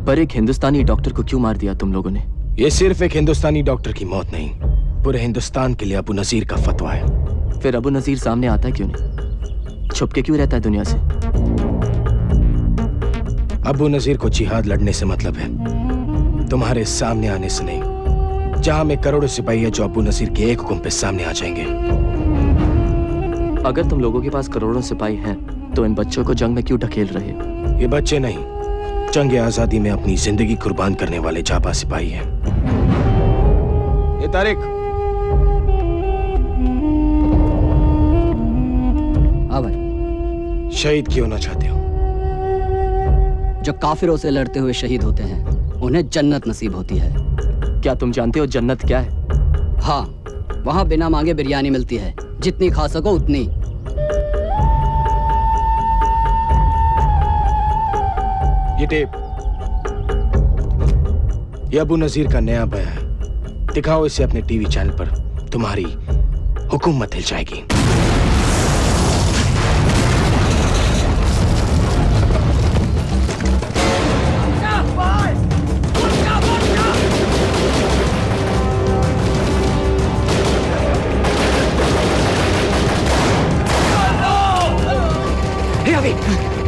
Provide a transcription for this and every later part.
पर एक हिंदुस्तानी डॉक्टर को क्यों मार दिया तुम लोगों ने? ये सिर्फ एक हिंदुस्तानी डॉक्टर की मौत नहीं, पूरे हिंदुस्तान के लिए अबू नजीर का फतवा है। फिर अबू नजीर सामने आता क्यों नहीं? छुप के क्यों रहता है दुनिया से? अबू नजीर को जिहाद लड़ने से मतलब है, तुम्हारे सामने आने से नहीं। जहां में करोड़ों सिपाही है जो अबू नजीर के एक हुक्म पे सामने आ जाएंगे। अगर तुम लोगों के पास करोड़ों सिपाही हैं, तो इन बच्चों को जंग में क्यों ढकेल रहे हो? ये बच्चे नहीं, जंग आजादी में अपनी जिंदगी कुर्बान करने वाले जाबाज सिपाही हैं। ये तारिक। हाँ भाई। शहीद क्यों ना चाहते हो? जो काफिरों से लड़ते हुए शहीद होते हैं, उन्हें जन्नत नसीब होती है। क्या तुम जानते हो जन्नत क्या है? हाँ, वहाँ बिना मांगे बिरयानी मिलती है, जितनी खा सको उतनी। ये टेप, ये अबू नजीर का नया बयान है। दिखाओ इसे अपने टीवी चैनल पर, तुम्हारी हुकूमत हिल जाएगी।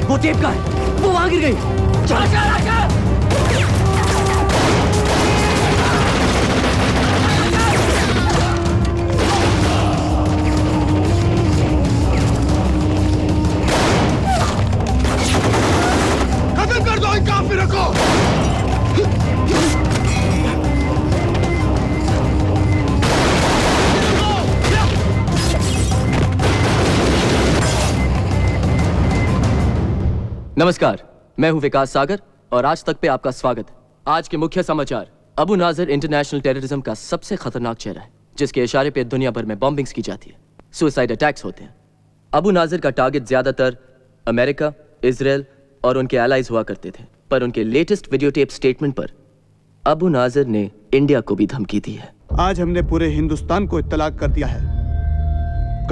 वो टेप का है, वो वहां गिर गई। चल खत्म कर दो इन काफिरों को। नमस्कार, मैं हूं विकास सागर और आज तक पे आपका स्वागत है। आज के मुख्य समाचार। अबू नाजिर इंटरनेशनल टेररिज्म का सबसे खतरनाक चेहरा है, जिसके इशारे पे दुनिया भर में बॉम्बिंग्स की जाती है, सुसाइड अटैक्स होते हैं। अबू नाजिर का टारगेट ज्यादातर अमेरिका, इजराइल और उनके एलाइज हुआ करते थे, पर उनके लेटेस्ट वीडियो टेप स्टेटमेंट पर अबू नाजिर ने इंडिया को भी धमकी दी है। आज हमने पूरे हिंदुस्तान को इत्तलाक कर दिया है,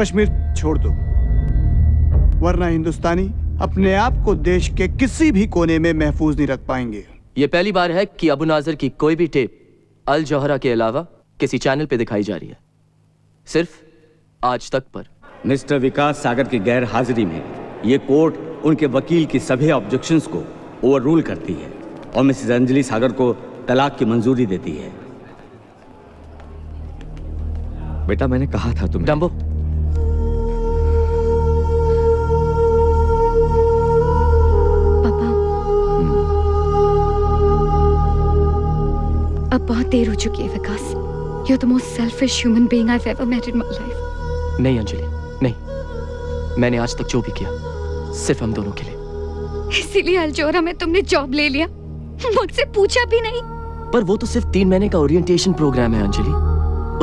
कश्मीर छोड़ दो, वरना हिंदुस्तानी अपने आप को देश के किसी भी कोने में महफूज नहीं रख पाएंगे। यह पहली बार है कि अबू नाजिर की कोई भी टेप अल जौहरा के अलावा किसी चैनल पे दिखाई जा रही है, सिर्फ आज तक पर। मिस्टर विकास सागर की गैर हाजिरी में ये कोर्ट उनके वकील की सभी ऑब्जेक्शंस को ओवररूल करती है और मिसेस अंजलि सागर को तलाक की मंजूरी देती है। बेटा, मैंने कहा था तुम्हें। डंबो, अब बहुत देर हो चुकी है विकास। You're the most selfish human being I've ever met in my life. नहीं अंजलि, नहीं। मैंने आज तक जो भी किया सिर्फ हम दोनों के लिए। इसीलिए अल्जोरा में तुमने जॉब ले लिया, मुझसे पूछा भी नहीं। पर वो तो सिर्फ 3 महीने का ओरिएंटेशन प्रोग्राम है अंजलि,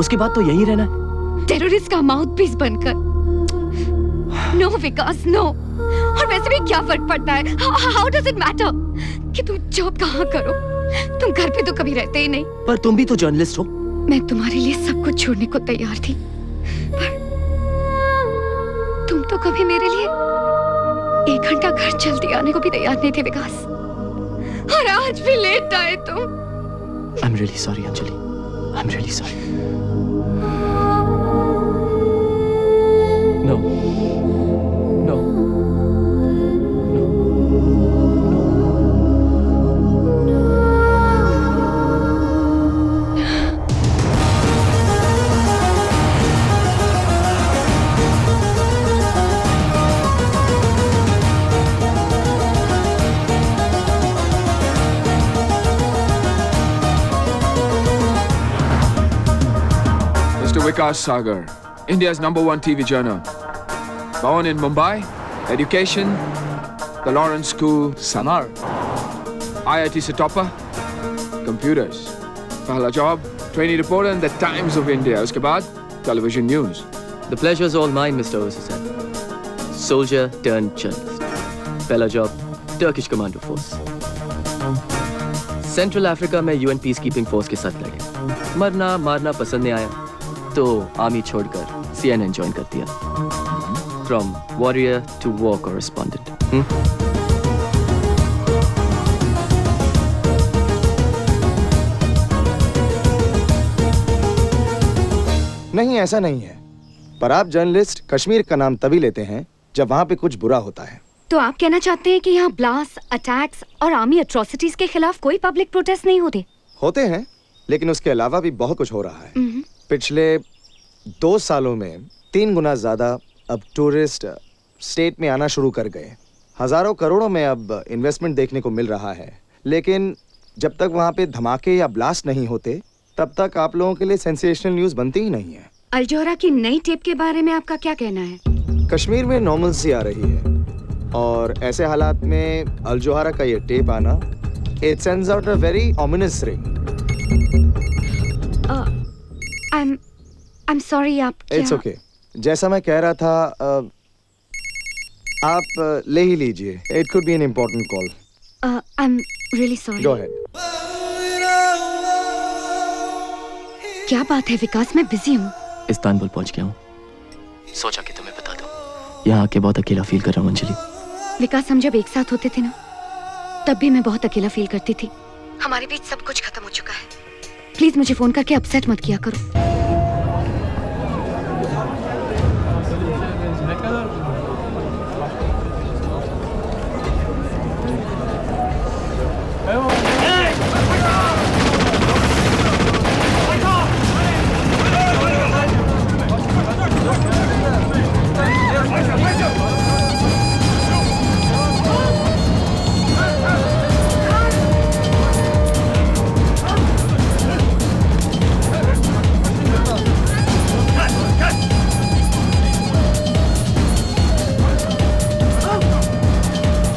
उसके बाद तो यही रहना है। टेररिस्ट का माउथपीस बनकर। नो विकास, नो। और वैसे भी क्या फर्क पड़ता है? How does it matter कि तुम जॉब कहाँ करो? तुम घर पे तो कभी रहते ही नहीं। पर तुम भी तो जर्नलिस्ट हो। मैं तुम्हारे लिए सब कुछ छोड़ने को तैयार थी, पर तुम तो कभी मेरे लिए 1 घंटा घर जल्दी आने को भी तैयार नहीं थे विकास। और आज भी लेट आए तुम। I'm really sorry Anjali, I'm really sorry. No. No. Vikas Sagar, India's #1 TV journal. Born in Mumbai, education, the Lawrence School, Samar. IIT se topper, computers. Pehla job, trainee reporter in the Times of India. Uske baad, television news. The pleasure's all mine, Mr. Osasan. Soldier turned journalist. पहला job, Turkish Commando Force. Central Africa में UN peacekeeping force के साथ लगे। मरना मारना पसंद नहीं आया, तो आर्मी छोड़कर CNN ज्वाइन कर दिया। From warrior to war correspondent. नहीं, ऐसा नहीं है, पर आप जर्नलिस्ट कश्मीर का नाम तभी लेते हैं जब वहाँ पे कुछ बुरा होता है। तो आप कहना चाहते हैं कि यहाँ ब्लास्ट, अटैक्स और आर्मी एट्रोसिटीज के खिलाफ कोई पब्लिक प्रोटेस्ट नहीं होते? होते हैं, लेकिन उसके अलावा भी बहुत कुछ हो रहा है। पिछले 2 सालों में 3 गुना ज्यादा अब टूरिस्ट स्टेट में आना शुरू कर गए। हजारों करोड़ों में अब इन्वेस्टमेंट देखने को मिल रहा है, लेकिन जब तक वहाँ पे धमाके या ब्लास्ट नहीं होते तब तक आप लोगों के लिए सेंसेशनल न्यूज़ बनती ही नहीं है। अल जोहरा की नई टेप के बारे में आपका क्या कहना है? कश्मीर में नॉर्मल सी आ रही है और ऐसे हालात में अल जोहरा का ये टेप आना, it sends out a very ominous ring. I'm sorry, आप इट्स ओके। जैसा मैं कह रहा था, आप ले ही लीजिए। It could be an important call. I'm really sorry. Go ahead. क्या बात है विकास, मैं बिजी हूँ। इस्तांबुल पहुंच गया हूँ, सोचा कि तुम्हें बता दूं। यहाँ आके बहुत अकेला फील कर रहा हूँ अंजलि। विकास, हम जब एक साथ होते थे ना, तब भी मैं बहुत अकेला फील करती थी। हमारे बीच सब कुछ खत्म हो चुका है। प्लीज मुझे फोन करके अपसेट मत किया करो।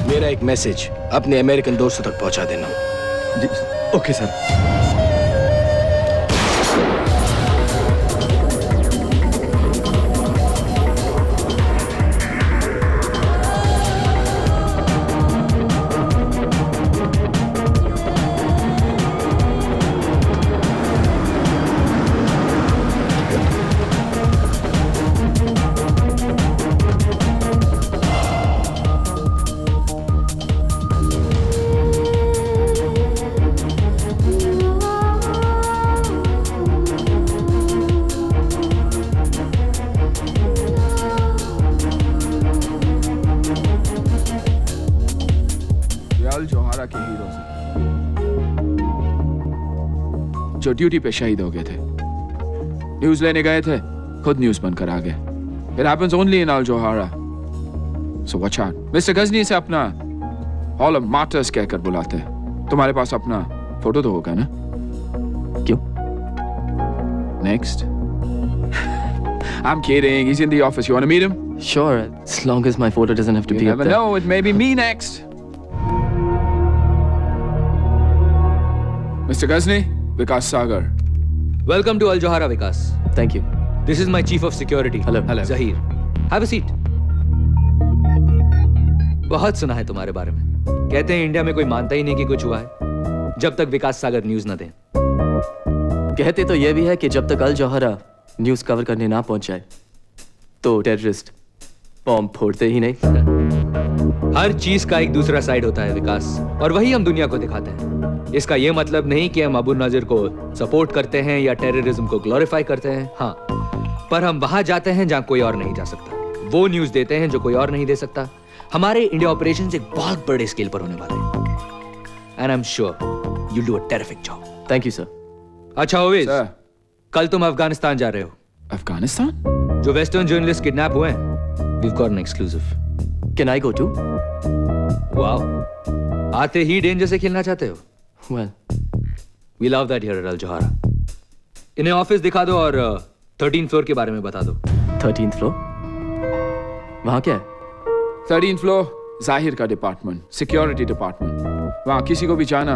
मेरा एक मैसेज अपने अमेरिकन दोस्तों तक पहुंचा देना। जी, ओके सर। अल जोहरा के हीरो से जो ड्यूटी पे शहीद हो गए थे, न्यूज़ लेने गए थे, खुद न्यूज़ बनकर आ गए। It happens only in Al Johara. So watch out. Mister Ghazni से अपना Hall of Martyrs कहकर बुलाते हैं। तुम्हारे पास अपना फोटो तो होगा ना? क्यों? Next. I'm kidding. He's in the office. You want to meet him? Sure, as long as my photo doesn't have to You be up never there. know. It may be me next. Mr. Ghazni, Vikas Sagar. Welcome to Al Johara Vikas. Thank you. This is my chief of security. Hello. Zaheer, have a seat. बहुत सुना है तुम्हारे बारे में। कहते हैं India में कोई मानता ही नहीं कि कुछ हुआ है जब तक विकास सागर न्यूज़ न दें। कहते तो ये भी है कि जब तक अल जोहरा न्यूज़ कवर करने ना पहुंच जाए तो टेररिस्ट बॉम्ब फोड़ते ही नहीं। हर चीज का एक दूसरा साइड होता है विकास, और वही हम दुनिया को दिखाते हैं। इसका यह मतलब नहीं कि हम अबू नाजिर को सपोर्ट करते हैं या टेररिज्म को ग्लोरीफाई करते हैं। हाँ, पर हम वहां जाते हैं जहां कोई और नहीं जा सकता, वो न्यूज़ देते हैं जो कोई और नहीं दे सकता। हमारे इंडिया ऑपरेशन एक बहुत बड़े स्केल पर होने वाले हैं, and I am sure you do a terrific job. Thank you sir. अच्छा ओवेज, Sir. कल तुम अफगानिस्तान जा रहे हो। Afghanistan? जो वेस्टर्न जर्नलिस्ट किडनैप हुए हैं, we've got an exclusive। Can I go too? Wow, आते ही डेंजर से खेलना चाहते हो। Well, We love that here at Al Johara। इन्हें ऑफिस दिखा दो और 13th फ्लोर के बारे में बता दो। 13th floor? वहाँ क्या है? 13th floor, जाहिर का डिपार्टमेंट, सिक्योरिटी डिपार्टमेंट। वहाँ किसी को भी जाना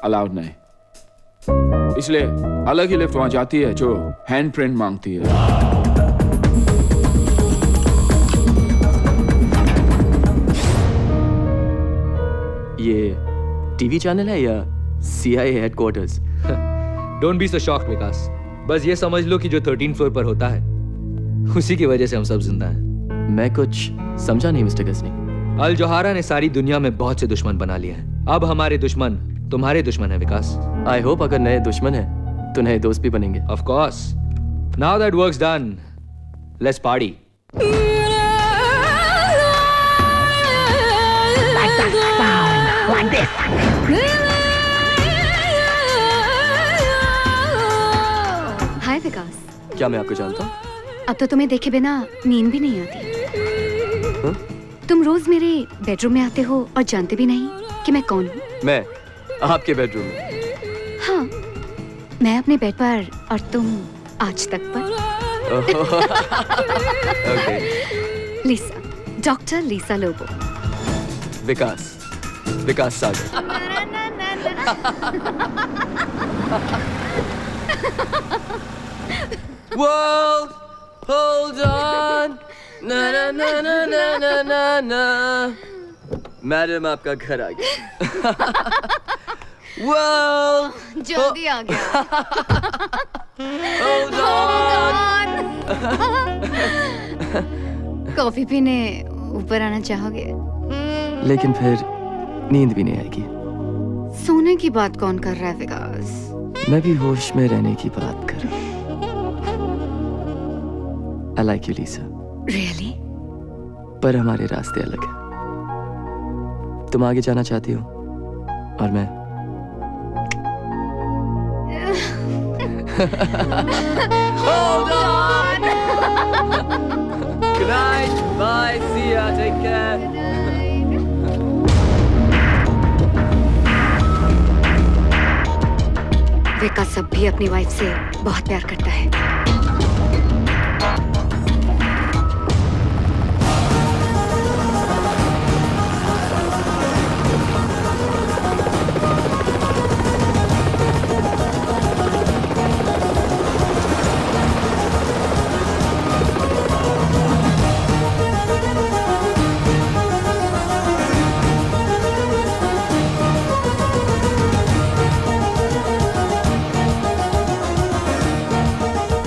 अलाउड नहीं, इसलिए अलग ही लिफ्ट वहाँ जाती है जो हैंड प्रिंट मांगती है। ये टीवी चैनल है या CIA headquarters? Don't be so shocked Vikas, बस ये समझ लो कि जो 13th फ्लोर पर होता है उसी की वजह से हम सब जिंदा हैं। मैं कुछ समझा नहीं मिस्टर गजनी। अल जोहारा ने सारी दुनिया में बहुत से दुश्मन बना लिए हैं। अब हमारे दुश्मन तुम्हारे दुश्मन है विकास। आई होप अगर नए दुश्मन है तो नए दोस्त भी बनेंगे। Of course, Now that work's done, let's party. हाय विकास, क्या मैं आपको जानता हूँ? अब तो तुम्हें देखे बिना नींद भी नहीं आती। तुम रोज मेरे बेडरूम में आते हो और जानते भी नहीं कि मैं कौन हूँ। मैं आपके बेडरूम में? हाँ, मैं अपने बेड पर और तुम आज तक पर। Okay. Lisa, doctor Lisa Lobo. Vikas, Vikas Sagar. World, hold on. Na na na na na na na na. Madam आपका घर आ गया। World, जल्दी आ गया। hold on. कॉफी पीने ऊपर आना चाहोगे? लेकिन फिर नींद भी नहीं आएगी। सोने की बात कौन कर रहा है विकास? मैं भी होश में रहने की बात कर रहा हूँ। I like you, Lisa. Really? पर हमारे रास्ते अलग हैं। तुम आगे जाना चाहती हो और मैं Hold on. Good night. Bye. See ya. Take care. विकास अब भी अपनी वाइफ से बहुत प्यार करता है।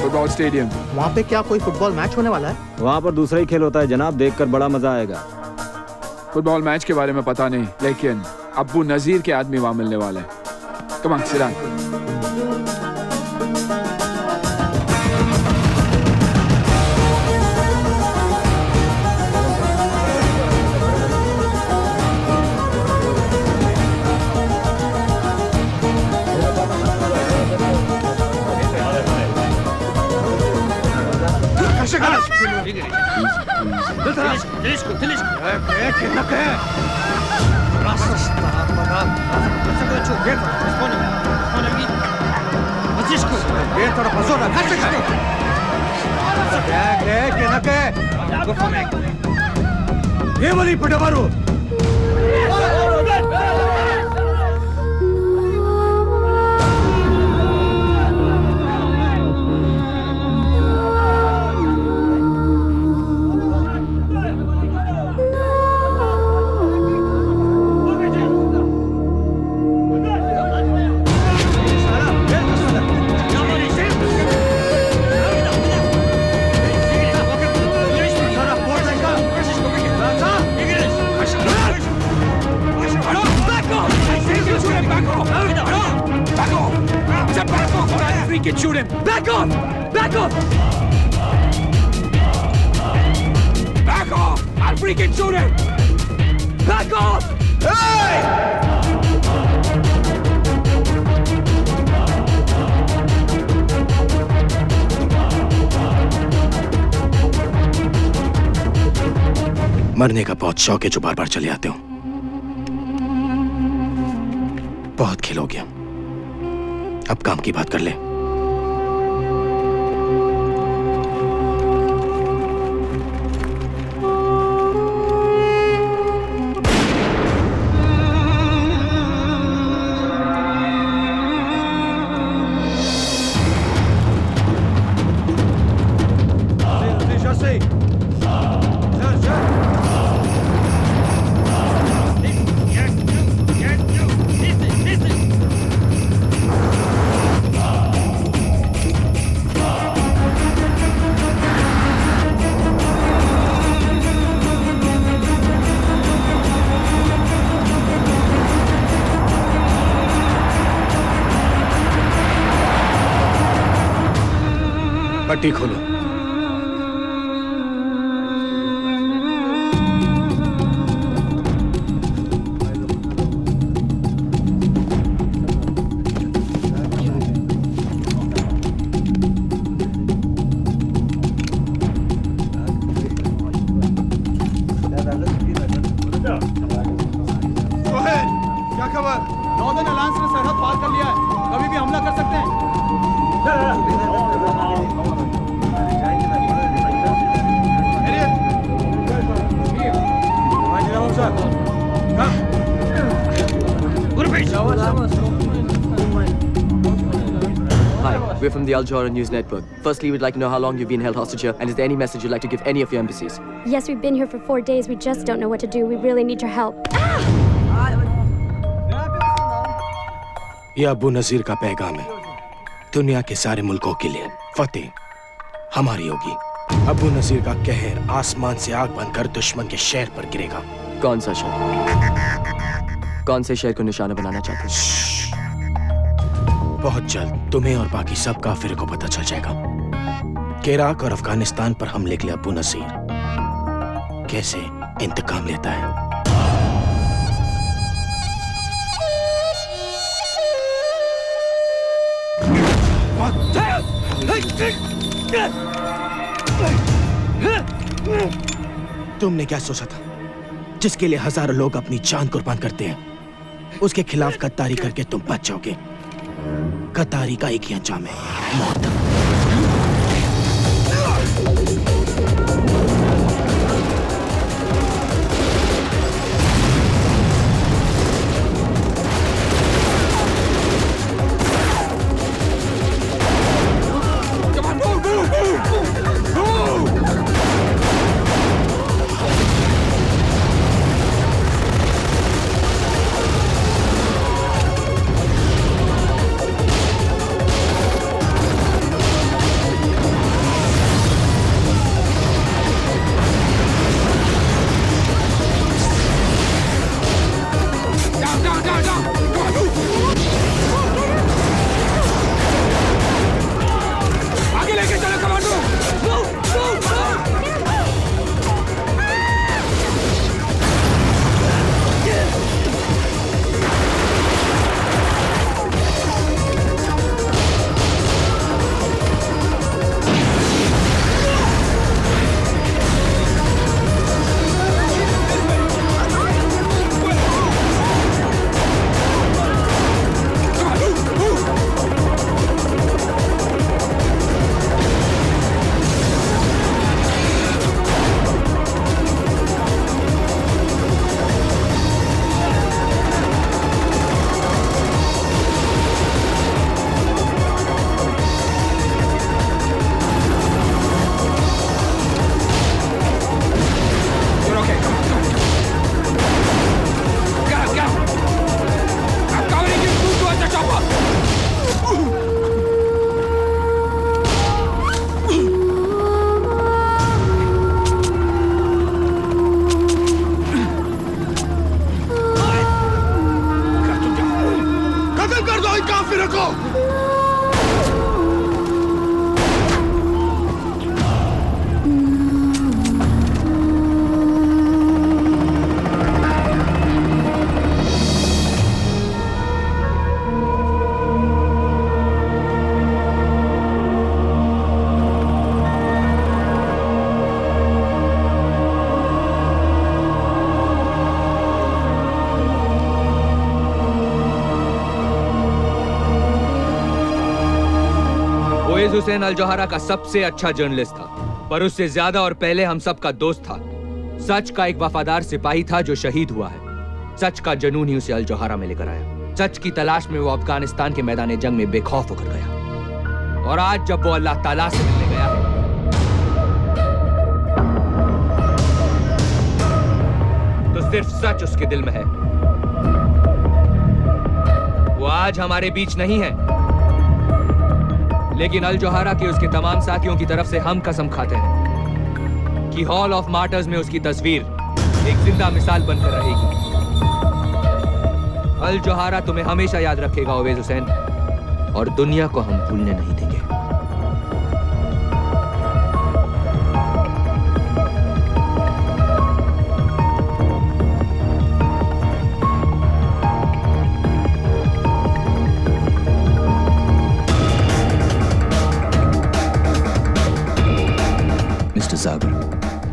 Football stadium. वहाँ पे क्या कोई फुटबॉल मैच होने वाला है? वहाँ पर दूसरा ही खेल होता है जनाब, देखकर बड़ा मजा आएगा। फुटबॉल मैच के बारे में पता नहीं, लेकिन अब्बू नजीर के आदमी वहाँ मिलने वाले हैं। Come on, sit down. Shoot him! Back off! Back off! Back off! I'll freaking shoot him! Back off! Hey! मरने का बहुत शौक है जो बार बार चले आते हो। बहुत खेल हो गया, अब काम की बात कर ले। पट्टी खोलो। क्या खबर? नॉर्दर्न अलायंस ने सरहद पार कर लिया है, कभी भी हमला कर सकते हैं। Hi, we're from the Al Jazeera News Network. Firstly, we'd like to know how long you've been held hostage here, and is there any message you'd like to give any of your embassies? Yes, we've been here for 4 days. We just don't know what to do. We really need your help. यह अबू नजीर का पैगाम है दुनिया के सारे मुल्कों के लिए। फतेह हमारी होगी। अबू नजीर का कहर आसमान से आग बनकर दुश्मन के शहर पर गिरेगा। कौन सा शहर? कौन से शहर को निशाना बनाना चाहते हैं? बहुत जल्द तुम्हें और बाकी सब काफिर को पता चल जाएगा कि इराक और अफगानिस्तान पर हमले के लिए अबू नजीर कैसे इंतकाम लेता है। तुमने क्या सोचा था जिसके लिए हजारों लोग अपनी जान कुर्बान करते हैं, उसके खिलाफ गद्दारी करके तुम बच जाओगे। गद्दारी का एक ही अंजाम है, मौत। हुसैन अल जोहरा का सबसे अच्छा जर्नलिस्ट था, पर उससे ज्यादा और पहले हम सब का दोस्त था। सच का एक वफादार सिपाही था जो शहीद हुआ है। सच का जुनून ही उसे अल जोहरा में लेकर आया। सच की तलाश में वो अफगानिस्तान के मैदान जंग में बेखौफ होकर गया, और आज जब वो अल्लाह ताला से मिलने गया है तो सिर्फ सच उसके दिल में है। वो आज हमारे बीच नहीं है, लेकिन अल जोहरा के उसके तमाम साथियों की तरफ से हम कसम खाते हैं कि हॉल ऑफ मार्टर्स में उसकी तस्वीर एक जिंदा मिसाल बनकर रहेगी। अल जोहरा तुम्हें हमेशा याद रखेगा ओवैस हुसैन, और दुनिया को हम भूलने नहीं देंगे।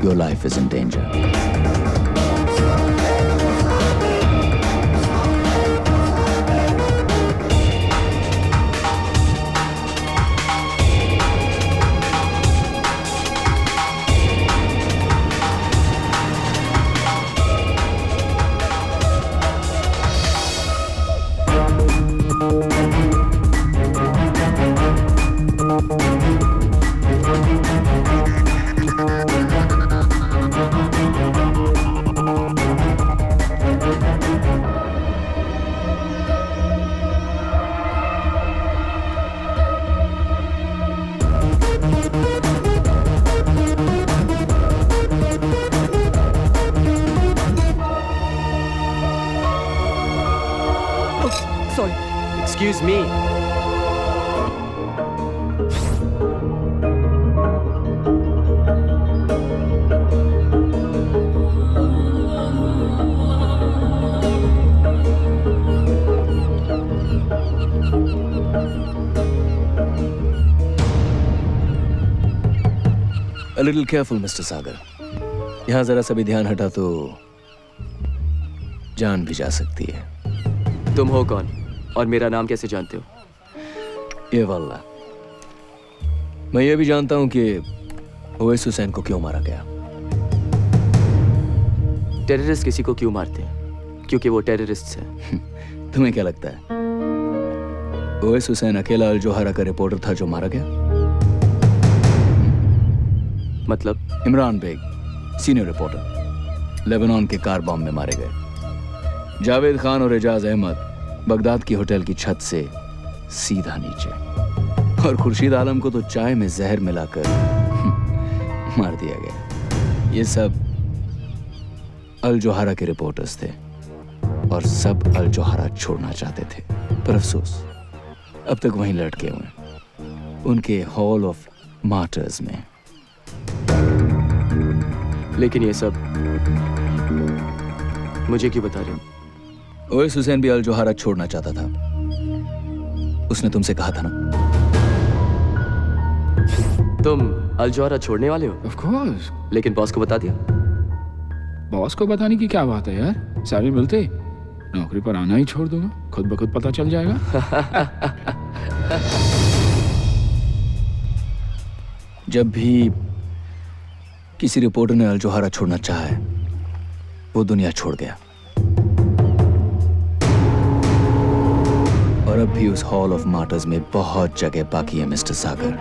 Your life is in danger. Excuse me. A little careful, Mr. Sagar. यहाँ जरा सा भी ध्यान हटा तो जान भी जा सकती है। तुम हो कौन और मेरा नाम कैसे जानते हो? ये वल्ला, मैं ये भी जानता हूं कि ओवैस हुसैन को क्यों मारा गया। टेररिस्ट किसी को क्यों मारते हैं? क्योंकि वो टेररिस्ट हैं। तुम्हें क्या लगता है ओवैस हुसैन अकेला अल जोहरा का रिपोर्टर था जो मारा गया? मतलब? Imran Baig, senior reporter, Lebanon के कार बॉम्ब में मारे गए। जावेद खान और एजाज अहमद बगदाद की होटल की छत से सीधा नीचे, और खुर्शीद आलम को तो चाय में जहर मिलाकर मार दिया गया। ये सब अल जोहरा के रिपोर्टर्स थे और सब अल जोहरा छोड़ना चाहते थे, पर अफसोस अब तक वहीं लटके हुए उनके हॉल ऑफ मार्टर्स में। लेकिन ये सब मुझे क्यों बता रहे हो? ओवैस हुसैन भी अल जोहरा छोड़ना चाहता था। उसने तुमसे कहा था ना। तुम अल जोहरा छोड़ने वाले हो? Of course. लेकिन बॉस को बता दिया? बॉस को बताने की क्या बात है यार? सैलरी मिलते नौकरी पर आना ही छोड़ दूंगा, खुद ब खुद पता चल जाएगा। जब भी किसी रिपोर्टर ने अल जोहरा छोड़ना चाहा है, वो दुनिया छोड़ गया। और अब भी उस हॉल ऑफ मार्टर्स में बहुत जगह बाकी है मिस्टर सागर।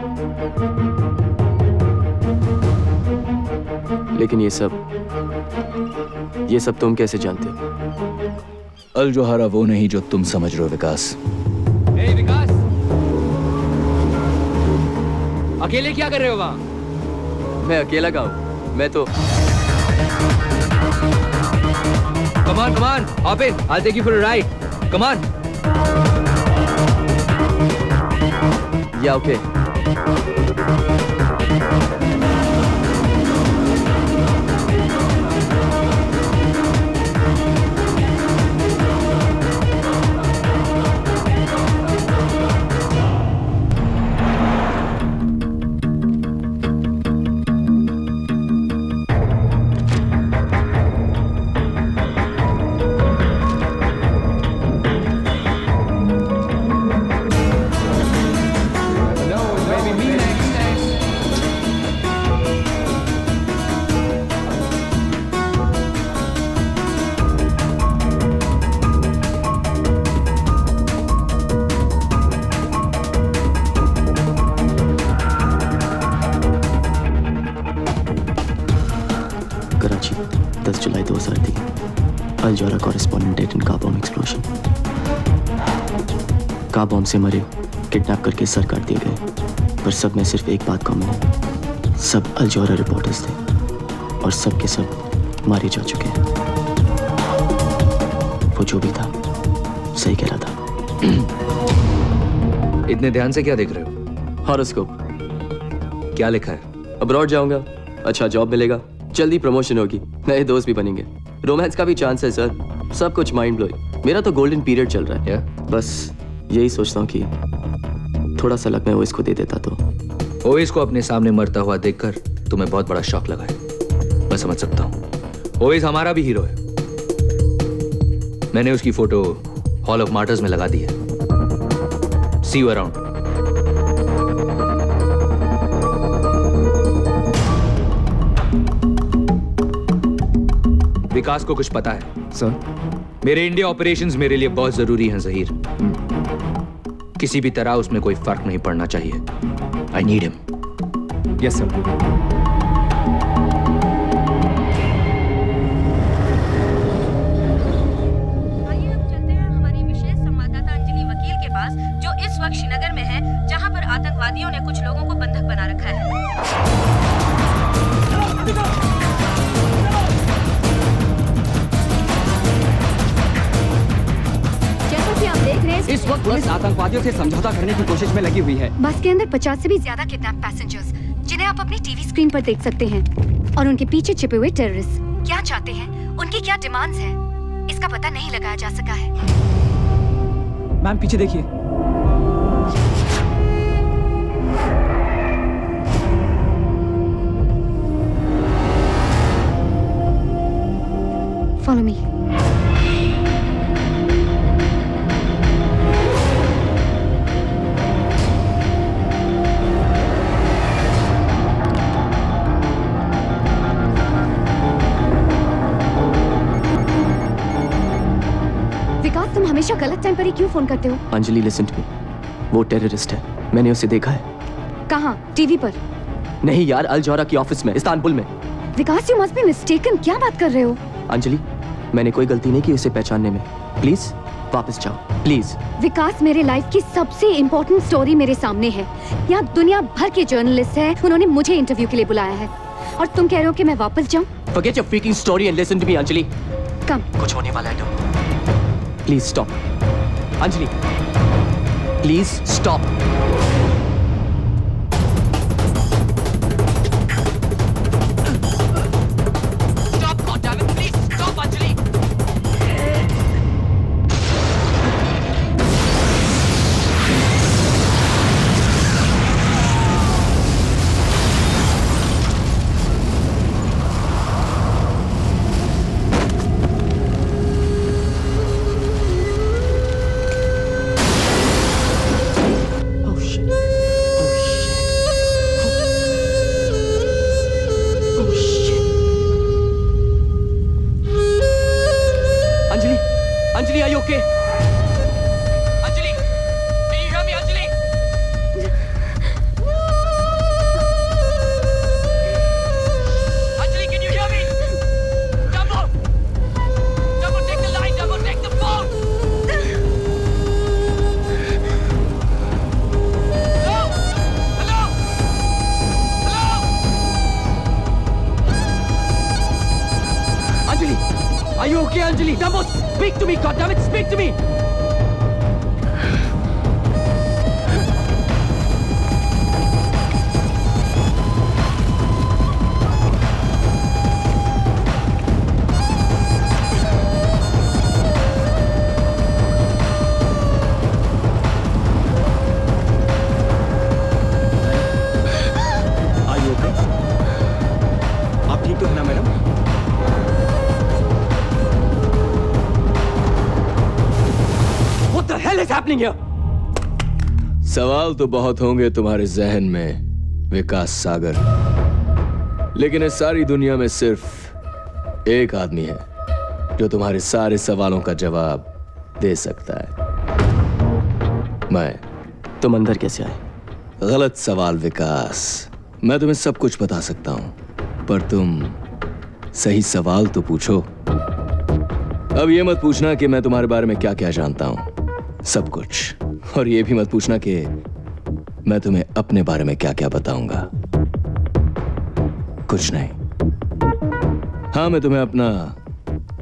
लेकिन ये सब तुम कैसे जानते हो? अल जोहरा वो नहीं जो तुम समझ रहे हो विकास। Hey, विकास, अकेले क्या कर रहे हो वहां? मैं अकेला का हूं। मैं तो Come on, hop in. I'll take you for a ride. Come on. या okay. Karachi 10 July 2003 Al Johara correspondent dead in car bomb explosion. Car bomb से मरे, किडनैप करके सर काट दिए गए, पर सब में सिर्फ एक बात कॉमन है, सब अल जोहरा रिपोर्टर्स थे और सब के सब मारे जा चुके हैं। वो जो भी था सही कह रहा था। इतने ध्यान से क्या देख रहे हो? हॉरोस्कोप। क्या लिखा है? अब्रॉड जाऊंगा, अच्छा जॉब मिलेगा, जल्दी प्रमोशन होगी, नए दोस्त भी बनेंगे, रोमांस का भी चांस है सर, सब कुछ माइंड ब्लोइंग। मेरा तो गोल्डन पीरियड चल रहा है। बस यही सोचता हूँ कि थोड़ा सा लक मैं वो इसको दे देता तो। ओवैस को अपने सामने मरता हुआ देखकर तुम्हें बहुत बड़ा शॉक लगा है। मैं समझ सकता हूं। ओएस हमारा भी हीरो है। मैंने उसकी फोटो हॉल ऑफ मार्टर्स में लगा दी है। सी यू अराउंड। विकास को कुछ पता है सर। मेरे इंडिया ऑपरेशंस मेरे लिए बहुत जरूरी हैं जहीर। किसी भी तरह उसमें कोई फर्क नहीं पड़ना चाहिए। I need him. Yes sir. आइए अब चलते हैं हमारी विशेष संवाददाता अंजलि वकील के पास, जो इस वक्त श्रीनगर में है, जहां पर आतंकवादियों ने कुछ लोगों को बंधक बना रखा है। जैसा कि आप देख रहे हैं, इस वक्त पुलिस आतंकवादियों से समझौता करने की कोशिश में लगी हुई है। बस के अंदर 50 से भी ज्यादा किडनैप पैसेंजर्स, जिन्हें आप अपनी टीवी स्क्रीन पर देख सकते हैं, और उनके पीछे छिपे हुए टेररिस्ट क्या चाहते हैं, उनकी क्या डिमांड्स हैं, इसका पता नहीं लगाया जा सका है। मैम पीछे देखिए। Follow me. विकास, तुम हमेशा गलत टाइम पर ही क्यों फोन करते हो? अंजलि लिसन टू मी, वो टेररिस्ट है, मैंने उसे देखा है। कहाँ? टीवी पर? नहीं यार, अल जौहरा की ऑफिस में, इस्तांबुल में। विकास, यू मस्ट बी मिस्टेकन। क्या बात कर रहे हो? अंजलि, मैंने कोई गलती नहीं की उसे पहचानने में। प्लीज वापस जाओ, प्लीज। विकास, मेरे लाइफ की सबसे इम्पोर्टेंट स्टोरी मेरे सामने है। यहाँ दुनिया भर के जर्नलिस्ट हैं, उन्होंने मुझे इंटरव्यू के लिए बुलाया है, और तुम कह रहे हो कि मैं वापस जाऊँ? Forget your freaking story and listen to me, Anjali. कम। कुछ होने वाला है तो। Please stop, Anjali, please stop. Stop, goddammit, please stop, Anjali. Oh shit. Oh shit. Oh shit. Anjali, Anjali, are you okay? Anjali, can you hear me, Anjali? Anjali, can you hear me? Dumbo, Dumbo, take the line. Dumbo, take the phone. Hello, hello, hello. Anjali, are you okay, Anjali? Dumbo, speak to me, goddammit, speak to me. Are you okay? आप ठीक तो है ना madam? What the hell is happening here? सवाल तो बहुत होंगे तुम्हारे जहन में विकास सागर, लेकिन इस सारी दुनिया में सिर्फ एक आदमी है जो तुम्हारे सारे सवालों का जवाब दे सकता है। मैं। तुम अंदर कैसे आए? गलत सवाल विकास। मैं तुम्हें सब कुछ बता सकता हूं, पर तुम सही सवाल तो पूछो। अब ये मत पूछना कि मैं तुम्हारे बारे में क्या क्या जानता हूं, सब कुछ। और ये भी मत पूछना कि मैं तुम्हें अपने बारे में क्या क्या बताऊंगा, कुछ नहीं। हाँ, मैं तुम्हें अपना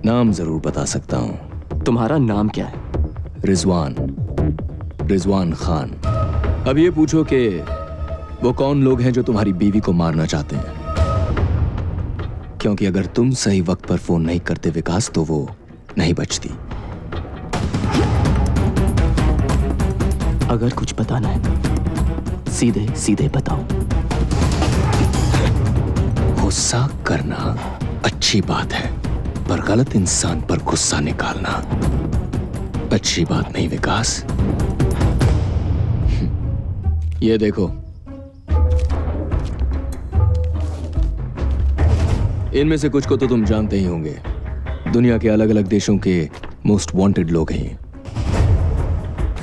नाम जरूर बता सकता हूं। तुम्हारा नाम क्या है? रिजवान, रिजवान खान। अब ये पूछो कि वो कौन लोग हैं जो तुम्हारी बीवी को मारना चाहते हैं, क्योंकि अगर तुम सही वक्त पर फोन नहीं करते विकास, तो वो नहीं बचती। अगर कुछ बताना है सीधे सीधे बताओ। गुस्सा करना अच्छी बात है, पर गलत इंसान पर गुस्सा निकालना अच्छी बात नहीं विकास। ये देखो, इनमें से कुछ को तो तुम जानते ही होंगे। दुनिया के अलग अलग देशों के मोस्ट वांटेड लोग हैं,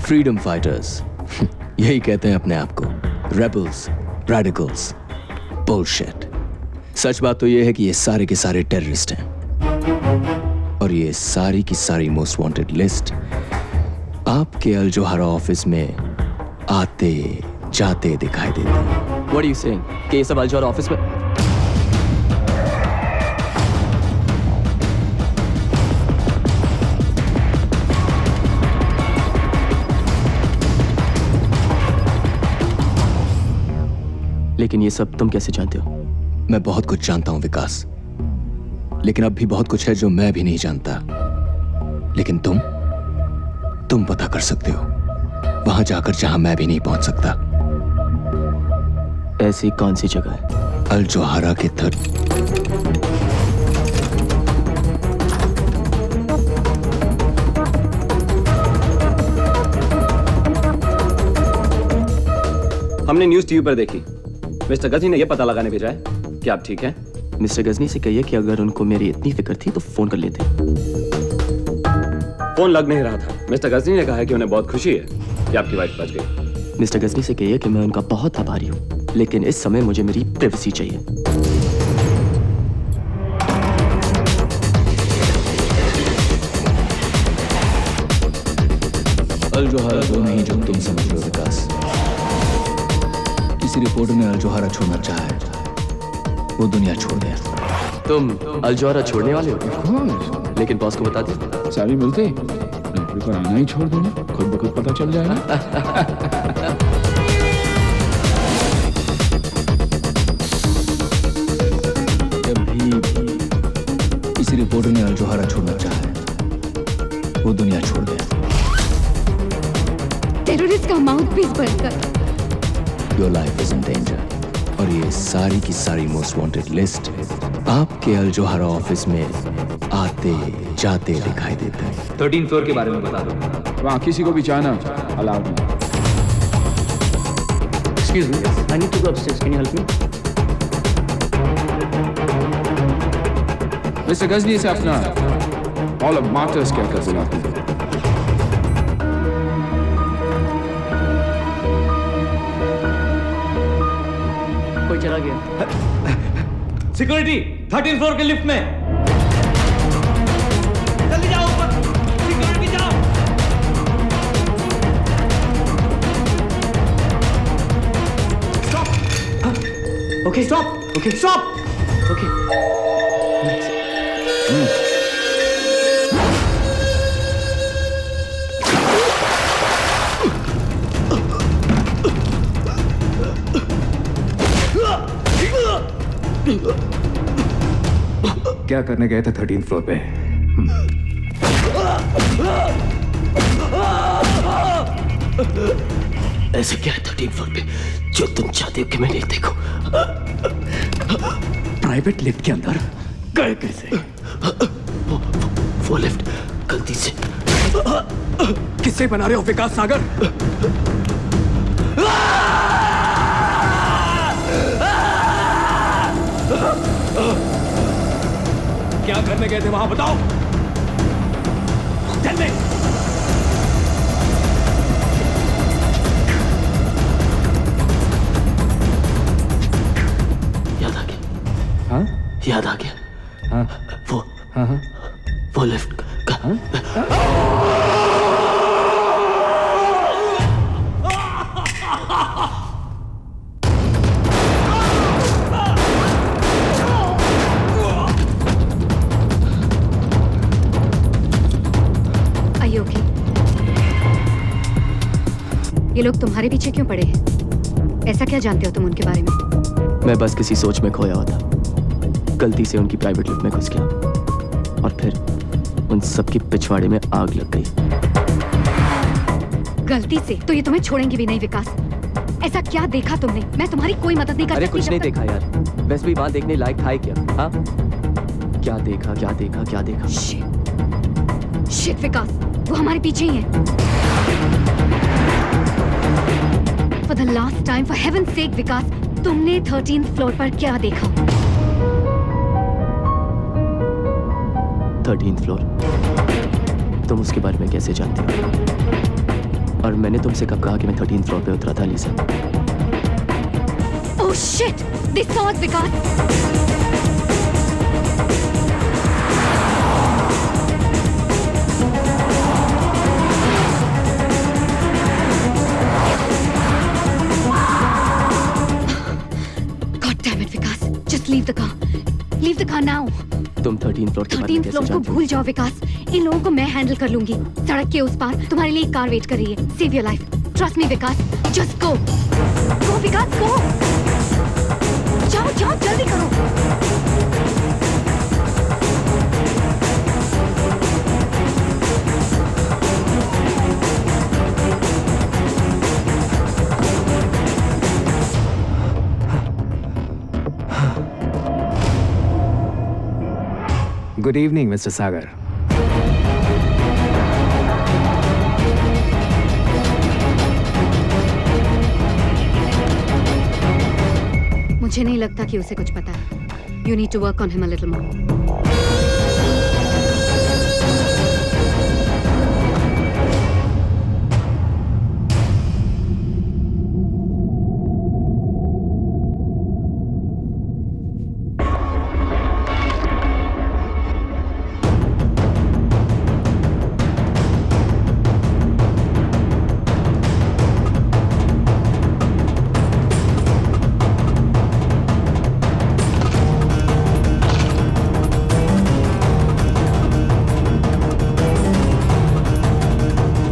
फ्रीडम फाइटर्स। यही कहते हैं अपने आप को, रेबल्स, रेडिकल्स, बुलशिट। सच बात तो यह है कि ये सारे के सारे टेररिस्ट हैं, और ये सारी की सारी मोस्ट वांटेड लिस्ट आपके अल जोहारा ऑफिस में आते जाते दिखाई देती है। What are you saying? कि ये सब अल जोहारा ऑफिस में? लेकिन ये सब तुम कैसे जानते हो? मैं बहुत कुछ जानता हूं विकास, लेकिन अब भी बहुत कुछ है जो मैं भी नहीं जानता। लेकिन तुम पता कर सकते हो, वहां जाकर जहां मैं भी नहीं पहुंच सकता। ऐसी कौन सी जगह है? अल जोहारा के थर्ड। हमने न्यूज़ टीवी पर देखी। मिस्टर गजनी ने यह पता लगाने भेजा है कि आप ठीक हैं। मिस्टर गजनी से कहिए कि अगर उनको मेरी इतनी फिक्र थी तो फोन कर लेते। फोन लग नहीं रहा था। मिस्टर गजनी ने कहा है कि उन्हें बहुत खुशी है कि आपकी वाइफ बच गई। मिस्टर गजनी से कहिए कि मैं उनका बहुत आभारी हूँ, लेकिन इस समय मुझे मेरी प्राइवेसी चाहिए। अल जोहारा वो नहीं जो तुम समझ रहे हो विकास। किसी रिपोर्टर ने अल जोहारा छोड़ना चाहा है, वो दुनिया छोड़ गया। तुम अल जोहारा छोड़ने वाले हो? लेकिन बॉस को बता दे। सारी मिलते नौकरी पर आना ही छोड़ दूंगा, खुद ब खुद पता चल जाएगा। जब भी किसी रिपोर्टर ने अल जोहारा छोड़ना चाहा है, वो दुनिया छोड़ गया। टेररिस्ट का माउथ पीस बनकर Your life is in danger। और ये सारी की सारी मोस्ट वांटेड लिस्ट आपके अल जोहारा ऑफिस में आते जाते दिखाई देते हैं। 13th फ्लोर के बारे में बता दो। वहाँ किसी को भी जाना अलाउड नहीं। Excuse me, I need to go upstairs. Can you help me? Mister Ghazni से अपना हॉल ऑफ मार्टर्स क्या कर बुलाते हैं? कोई चला गया। सिक्योरिटी 13th फ्लोर के लिफ्ट में। जल्दी जाओ ऊपर, सिक्योरिटी जाओ। Stop. Okay, stop. Okay, stop. Okay. क्या करने गए थे 13th फ्लोर पे? ऐसे क्या है 13th फ्लोर पे जो तुम चाहते हो कि मैं नहीं देखूं? प्राइवेट लिफ्ट के अंदर गए कैसे? वो लिफ्ट गलती से। किससे बना रहे हो विकास सागर? क्या करने गए थे वहां बताओ? जल्दी। याद आ गया। हाँ? याद आ गया। हाँ? वो लिफ्ट का। ये लोग तुम्हारे पीछे क्यों पड़े हैं? ऐसा क्या जानते हो तुम उनके बारे में? मैं बस किसी सोच में खोया हुआ था, गलती से उनकी प्राइवेट लिफ्ट में घुस गया और फिर उन सबकी पिछवाड़े में आग लग गई। गलती से? तो ये तुम्हें छोड़ेंगे भी नहीं विकास। ऐसा क्या देखा तुमने? मैं तुम्हारी कोई मदद नहीं कर अरे सकती कुछ जब नहीं तक- देखा यार, वैसे भी वहां देखने लायक था ही क्या? हाँ, क्या देखा क्या देखा क्या देखा? शिट विकास, वो हमारे पीछे ही है। For the last time, for heaven's sake विकास, तुमने 13th फ्लोर पर क्या देखा? 13th floor? तुम उसके बारे में कैसे जानते हो? और मैंने तुमसे कब कहा कि मैं 13th फ्लोर पे उतरा था, लीसा? Oh shit! They saw us, Vikas! God damn it, Vikas! Just leave the car. Leave the car now. तुम 13th फ्लोर के बारे में 13th कैसे फ्लोर को जानते हो? भूल जाओ विकास। इन लोगों को मैं हैंडल कर लूंगी। सड़क के उस पार तुम्हारे लिए एक कार वेट कर रही है। Save your life. Trust me Vikas. Just go. Go Vikas, go. जाओ जाओ, जल्दी करो। Good evening, Mr. Sagar. मुझे नहीं लगता कि उसे कुछ पता है। You need to work on him a little more.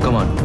Come on.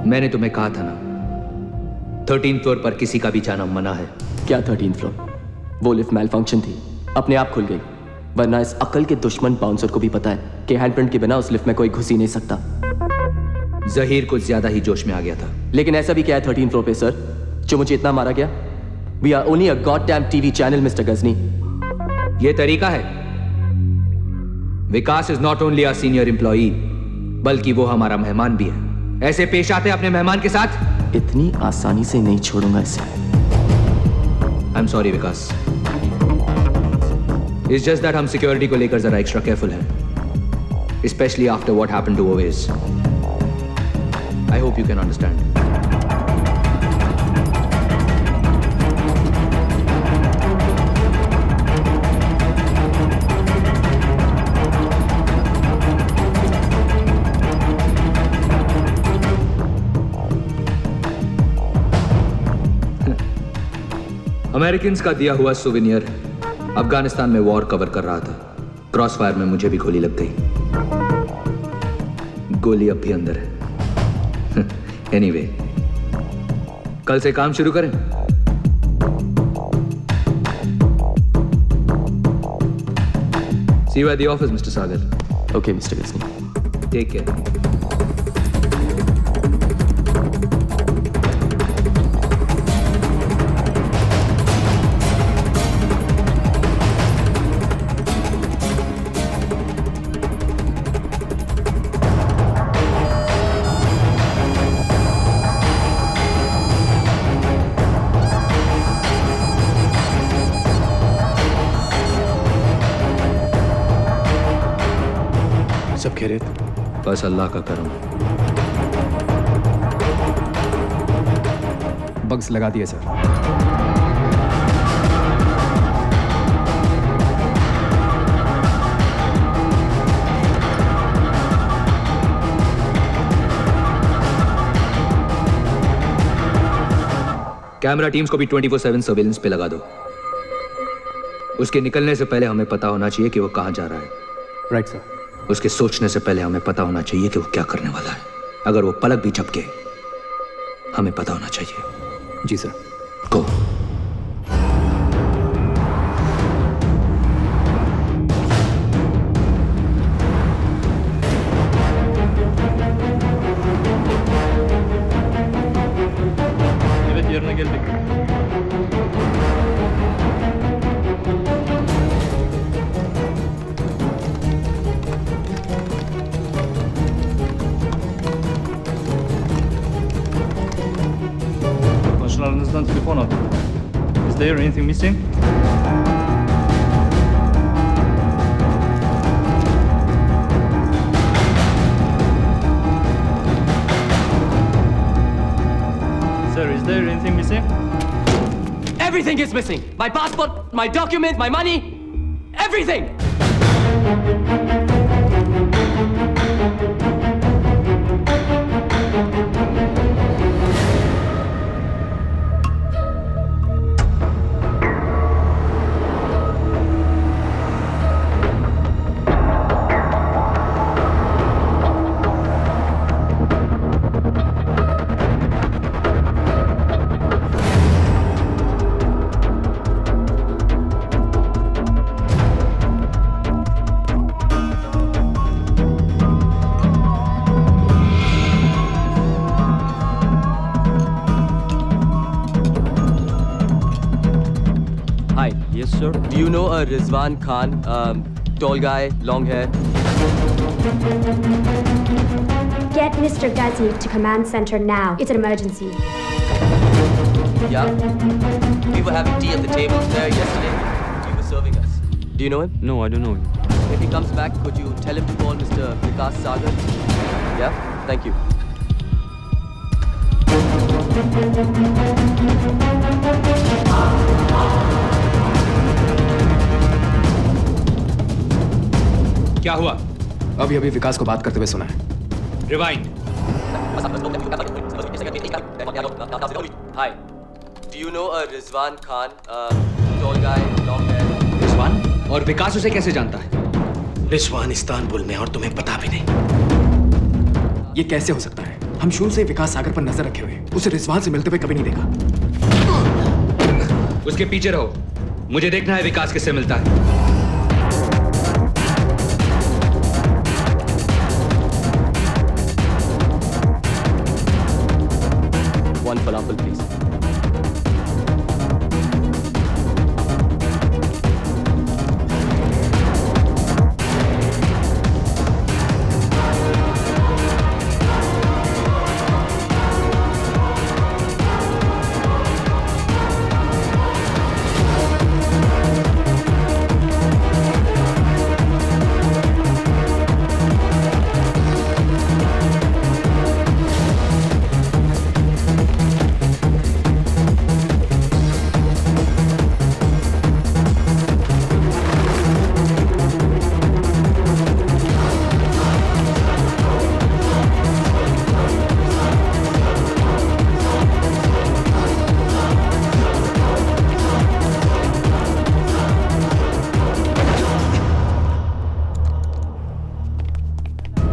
मैंने तुम्हें कहा था ना, 13th फ्लोर पर किसी का भी जाना मना है। क्या 13th फ्लोर? वो लिफ्ट मैल फंक्शन थी, अपने आप खुल गई। वरना इस अकल के दुश्मन बाउंसर को भी पता है कि हैंडप्रिंट के बिना उस लिफ्ट में कोई घुस ही नहीं सकता। जहीर कुछ ज्यादा ही जोश में आ गया था। लेकिन ऐसा भी क्या है 13th फ्लोर पे सर, जो मुझे इतना मारा गया? We are only a god damn TV channel mister Ghajini. ये तरीका है। Vikas is not only a senior employee, बल्कि वो हमारा मेहमान भी है। ऐसे पेश आते हैं अपने मेहमान के साथ? इतनी आसानी से नहीं छोड़ूंगा इसे। I am sorry Vikas. It's just that हम सिक्योरिटी को लेकर जरा एक्स्ट्रा केयरफुल हैं, specially after what happened to Owais. I hope you can understand. Americans का दिया हुआ सुवेनियर है। अफगानिस्तान में वॉर कवर कर रहा था। क्रॉस फायर में मुझे भी गोली लग गई। गोली अब भी अंदर है। एनीवे, कल से काम शुरू करें। See you at the office, Mr. Sagar. Okay, Mr. Ghazni. Take care. सब खैरियत? बस अल्लाह का करम। बग्स लगा दिए सर। कैमरा टीम्स को भी 24/7 सर्वेलेंस पे लगा दो। उसके निकलने से पहले हमें पता होना चाहिए कि वो कहां जा रहा है। Right sir. उसके सोचने से पहले हमें पता होना चाहिए कि वो क्या करने वाला है। अगर वो पलक भी झपके हमें पता होना चाहिए। जी sir. Go. Komşularınızdan telefon aldım. Is there anything missing? Sir, is there anything missing? Everything is missing. My passport, my document, my money, everything. Hi. Yes, sir. Do you know a Rizwan Khan? Tall guy, long hair. Get Mr. Ghazni to command center now. It's an emergency. Yeah. We were having tea at the table there yesterday. He was serving us. Do you know him? No, I don't know him. If he comes back, could you tell him to call Mr. Vikas Sagar? Yeah? Thank you. क्या हुआ? अभी विकास को बात करते हुए सुना है। Rewind. Hi. Do you know a Rizwan Khan? Tall guy, long hair. Rizwan? और विकास उसे कैसे जानता है? रिजवान इस्तांबुल में और तुम्हें पता भी नहीं। ये कैसे हो सकता है? हम शुरू से विकास सागर पर नजर रखे हुए, उसे रिजवान से मिलते हुए कभी नहीं देखा। उसके पीछे रहो। मुझे देखना है विकास किससे मिलता है। One falafel, please.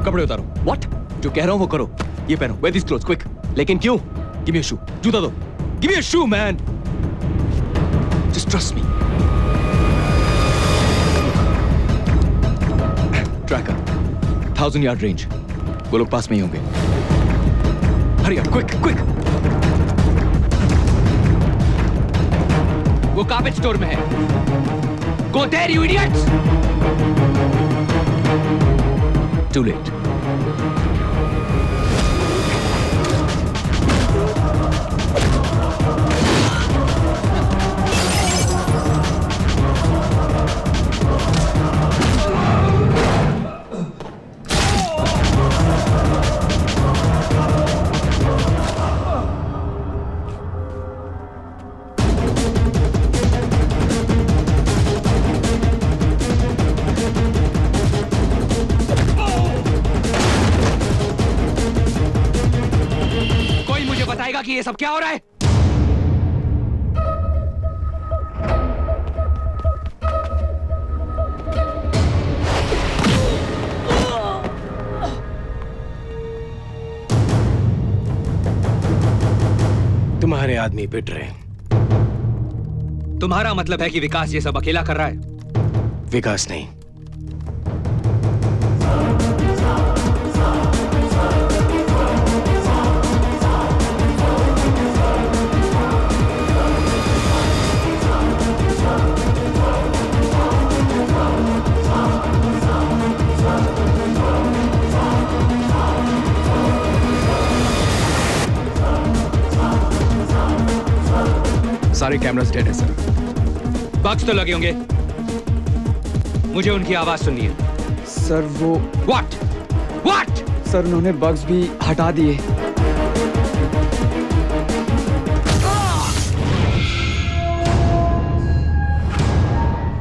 कपड़े उतारो। What? जो कह रहा हूं वो करो। ये पहनो। Wear these clothes, quick. लेकिन क्यों? Give me a shoe. जूता दो। Give me a shoe, man. Just trust me. Tracker. 1000-yard range. वो लोग पास में ही होंगे। Hurry up, quick, quick. वो कार्पेट स्टोर में है। Go there, you idiots! Too late. ये सब क्या हो रहा है? तुम्हारे आदमी पिट रहे हैं। तुम्हारा मतलब है कि विकास ये सब अकेला कर रहा है? विकास नहीं, सारे कैमरास डेड है सर। बग्स तो लगे होंगे, मुझे उनकी आवाज सुननी है। सर वो What? What? सर उन्होंने बग्स भी हटा दिए। –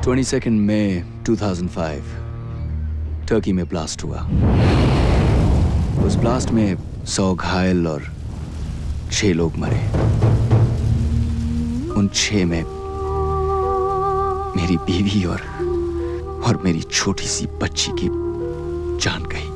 22 मई 2005 टर्की में ब्लास्ट हुआ। उस ब्लास्ट में 100 घायल और 6 लोग मरे। उन 6 में मेरी बीवी और मेरी छोटी सी बच्ची की जान गई।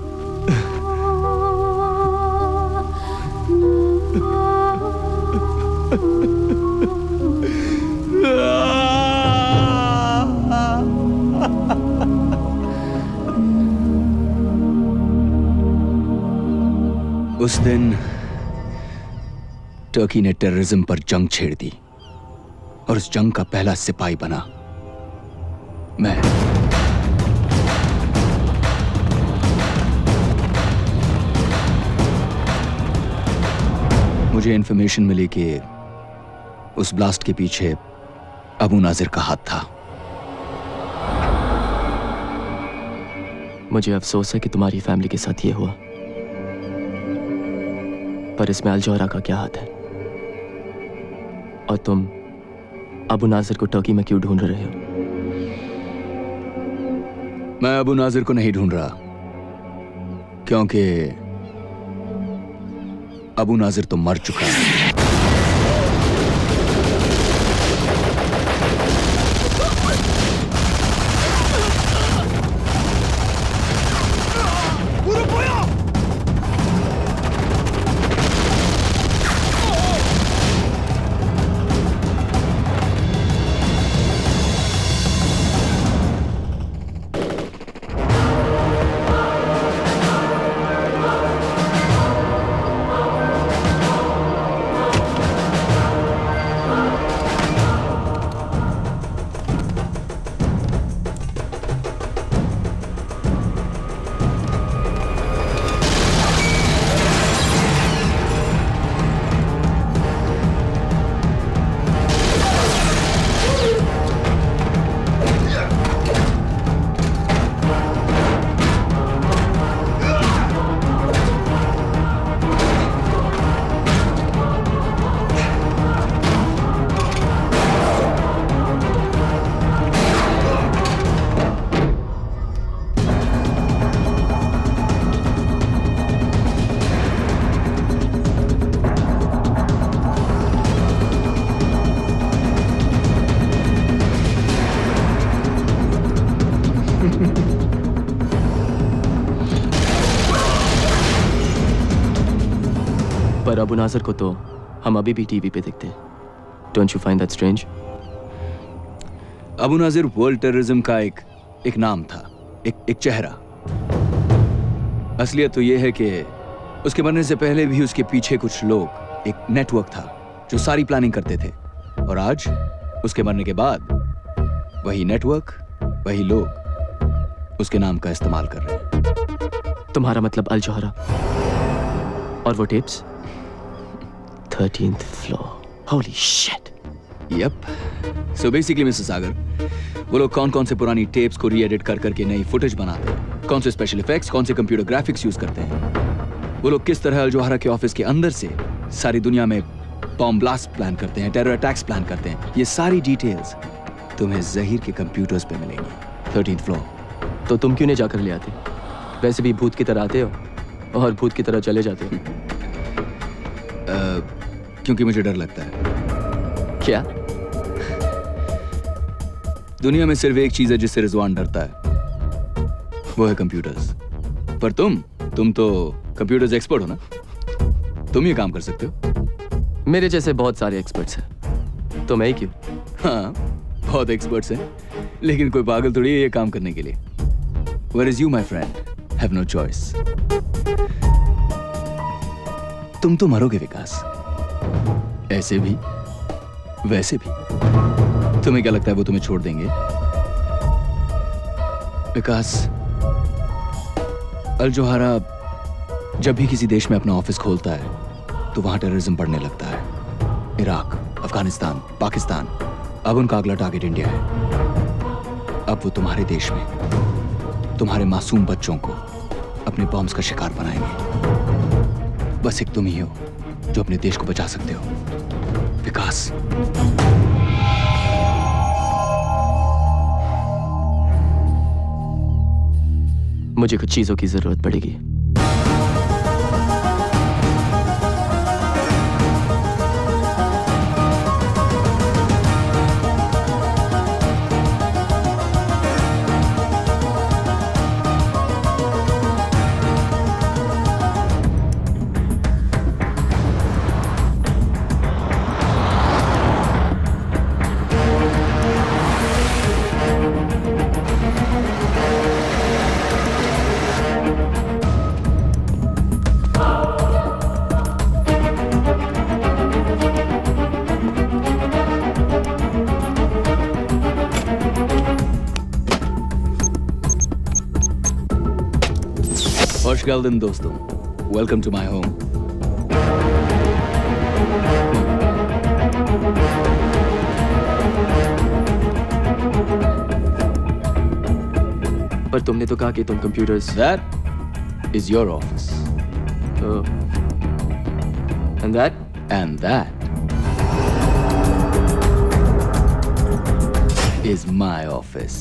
उस दिन टर्की ने टेररिज्म पर जंग छेड़ दी और उस जंग का पहला सिपाही बना मैं। मुझे इंफॉर्मेशन मिली कि उस ब्लास्ट के पीछे अबू नाजिर का हाथ था। मुझे अफसोस है कि तुम्हारी फैमिली के साथ ये हुआ, पर इसमें अल जौहरा का क्या हाथ है? और तुम अबू नाजिर को टर्की में क्यों ढूंढ रहे हो? मैं अबू नाजिर को नहीं ढूंढ रहा, क्योंकि अबू नाजिर तो मर चुका है। पर अबू नाजिर को तो हम अभी भी टीवी पे देखते हैं। Don't you find that strange? Abu Nazir world terrorism का एक नाम था, एक चेहरा। असलियत तो यह है कि उसके मरने से पहले भी उसके पीछे कुछ लोग, एक नेटवर्क था जो सारी प्लानिंग करते थे, और आज उसके मरने के बाद वही नेटवर्क, वही लोग उसके नाम का इस्तेमाल कर रहे हैं। तुम्हारा मतलब अल जौहरा और वो tapes? 13th floor. Holy shit. Yep. So basically mister Sagar, वो लोग कौन कौन से पुरानी टेप्स को री-एडिट कर करके नई फुटेज बनाते हैं, कौन से स्पेशल इफेक्ट्स, कौन से कंप्यूटर ग्राफिक्स यूज करते हैं, वो लोग किस तरह अल जौहरा के ऑफिस के अंदर से सारी दुनिया में बॉम्ब ब्लास्ट प्लान करते हैं, टेरर अटैक्स प्लान करते हैं, ये सारी डिटेल्स तुम्हें जहीर के कंप्यूटर्स पे मिलेंगी। 13th floor. तो तुम क्यों नहीं जाकर ले आते? वैसे भी भूत की तरह आते हो और भूत की तरह चले जाते हो। क्योंकि मुझे डर लगता है। क्या? दुनिया में सिर्फ एक चीज है जिससे रिजवान डरता है, वो है कंप्यूटर्स। पर तुम तो कंप्यूटर्स एक्सपर्ट हो ना, तुम ये काम कर सकते हो। मेरे जैसे बहुत सारे एक्सपर्ट्स हैं, तो मैं ही क्यों? हाँ, बहुत एक्सपर्ट्स हैं, लेकिन कोई पागल थोड़ी है ये काम करने के लिए। Whereas you, my friend, have no choice. तुम तो मरोगे विकास, ऐसे भी वैसे भी। तुम्हें क्या लगता है वो तुम्हें छोड़ देंगे? विकास, अल जोहारा जब भी किसी देश में अपना ऑफिस खोलता है तो वहां टेररिज्म बढ़ने लगता है। इराक, अफगानिस्तान, पाकिस्तान, अब उनका अगला टारगेट इंडिया है। अब वो तुम्हारे देश में तुम्हारे मासूम बच्चों को अपने बॉम्ब्स का शिकार बनाएंगे। बस एक तुम ही हो जो अपने देश को बचा सकते हो, विकास। मुझे कुछ चीजों की जरूरत पड़ेगी। Hoşgeldin dostum. Welcome to my home. पर तुमने तो कहा कि तुम computers. That is your office. And that? And that is my office.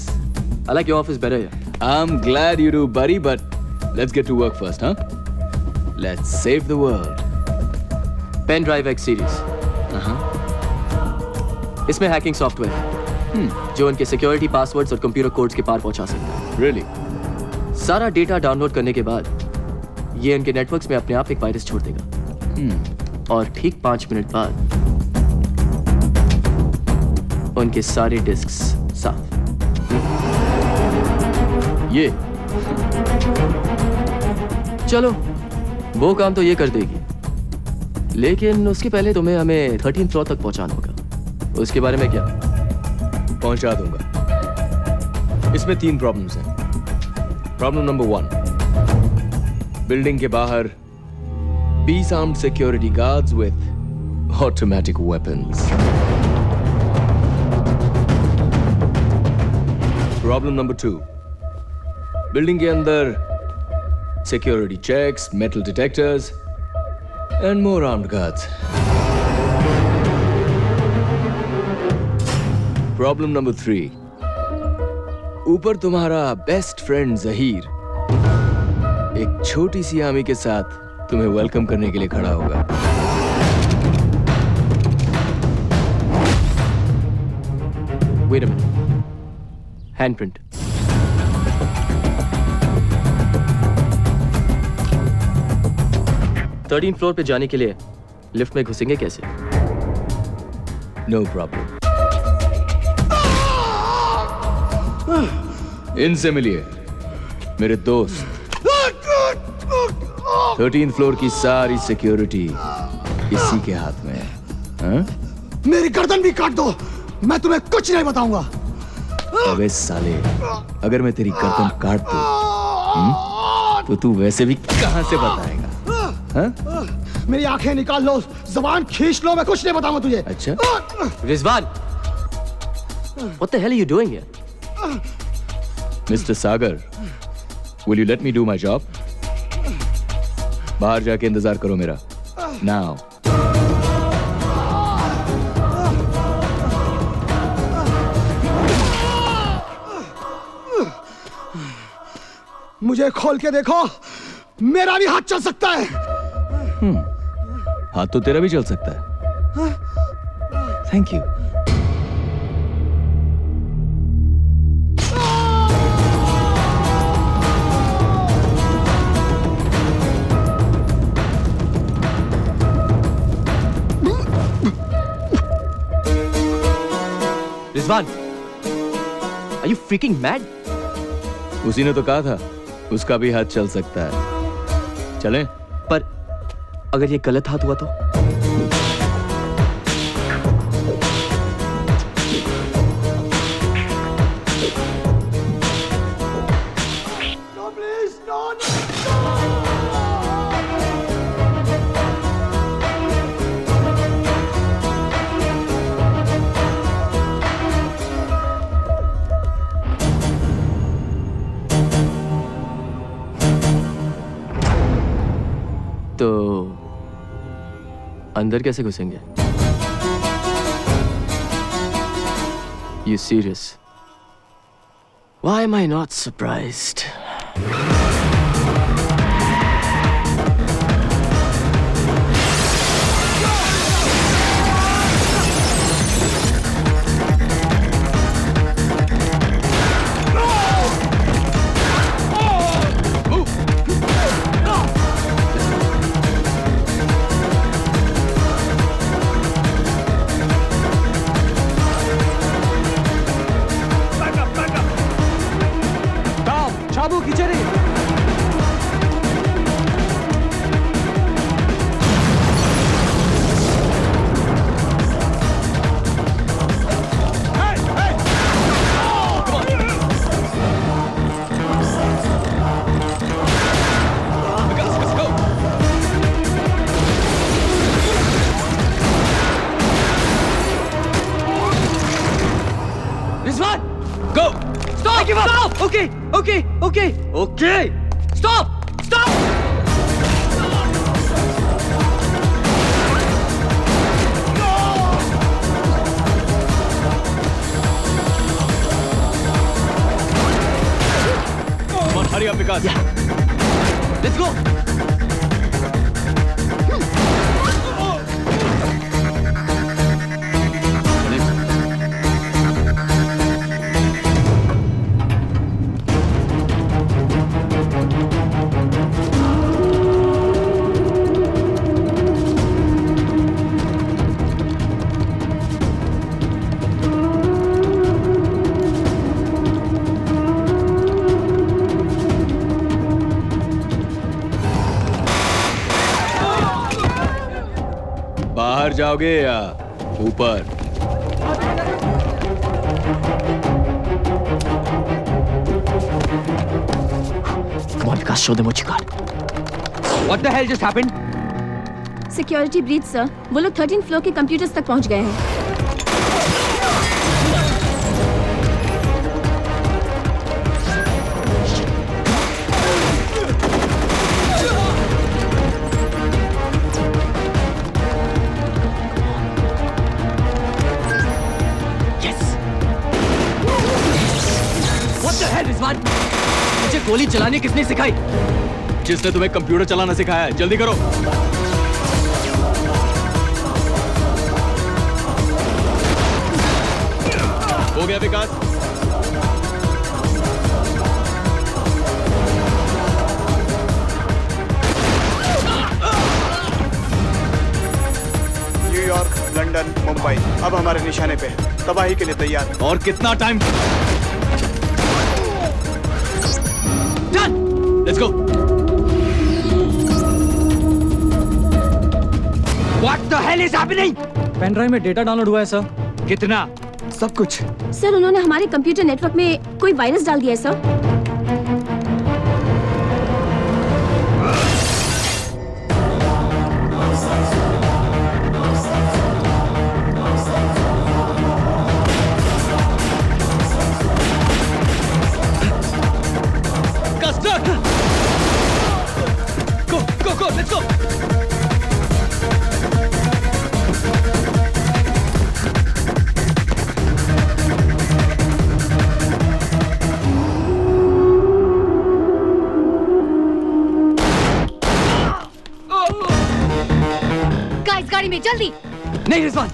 I like your office better, yeah. I'm glad you do, buddy, but let's get to work first, huh? Let's save the world. Pen Drive X Series. इसमें hacking software है जो उनके security passwords और computer codes के पार पहुंचा सकता है। Really? सारा डेटा डाउनलोड करने के बाद ये उनके नेटवर्क्स में अपने आप एक वायरस छोड़ देगा। और ठीक 5 मिनट बाद उनके सारे डिस्क्स साफ। ये चलो, वो काम तो ये कर देगी, लेकिन उसके पहले तुम्हें हमें 13th फ्लोर तक पहुंचाना होगा। उसके बारे में क्या? पहुंचा दूंगा। इसमें 3 प्रॉब्लम्स हैं। प्रॉब्लम नंबर 1, बिल्डिंग के बाहर 20 armed security guards with automatic weapons. Problem number 2, building के अंदर security checks, metal detectors, and more armed guards. Problem number 3. ऊपर तुम्हारा बेस्ट फ्रेंड जहीर एक छोटी सी आर्मी के साथ तुम्हें वेलकम करने के लिए खड़ा होगा। Wait a minute. Handprint. Thirteen floor पे जाने के लिए लिफ्ट में घुसेंगे कैसे? No problem. इनसे मिलिए, मेरे दोस्त। 13th फ्लोर की सारी सिक्योरिटी इसी के हाथ में है। हाँ? मेरी गर्दन भी काट दो, मैं तुम्हें कुछ नहीं बताऊंगा। अबे साले, अगर मैं तेरी गर्दन काट दूं, तो तू वैसे भी कहां से बताएगा? हाँ? मेरी आंखें निकाल लो, जबान खींच लो, मैं कुछ नहीं बताऊंगा तुझे। अच्छा? Rizwan, what the hell are you doing here? Mr. Sagar, will you let me do my job? बाहर जाके इंतजार करो मेरा। Now. मुझे खोल के देखो, मेरा भी हाथ चल सकता है। हाथ तो तेरा भी चल सकता है, thank you. Rizwan, are you freaking mad? उसी ने तो कहा था उसका भी हाथ चल सकता है। चलें? पर अगर ये गलत हाथ हुआ तो? तो अंदर कैसे घुसेंगे? You serious? Why am I not surprised? चाबू खींचे रे। Rizwan, go! Stop! Give up! Stop! Okay, okay, okay, okay! Stop! Stop! Come on, hurry up, Vikas. Yeah. Let's go! बाहर जाओगे या ऊपर? Come on, Vikas, show them what you got. What the hell just happened? Security breach sir, वो लोग 13th floor के computers तक पहुंच गए हैं। रिजवान, मुझे गोली चलाने किसने सिखाई? जिसने तुम्हें कंप्यूटर चलाना सिखाया है। जल्दी करो। हो गया विकास? न्यूयॉर्क, लंदन, मुंबई अब हमारे निशाने पे है। तबाही के लिए तैयार। और कितना time? Let's go. What the hell is happening? Pen drive में डेटा डाउनलोड हुआ है सर। कितना? सब कुछ। सर, उन्होंने हमारे कंप्यूटर नेटवर्क में कोई वायरस डाल दिया है sir. Go, let's go. Guys, गाड़ी में जल्दी। नहीं रिजवान,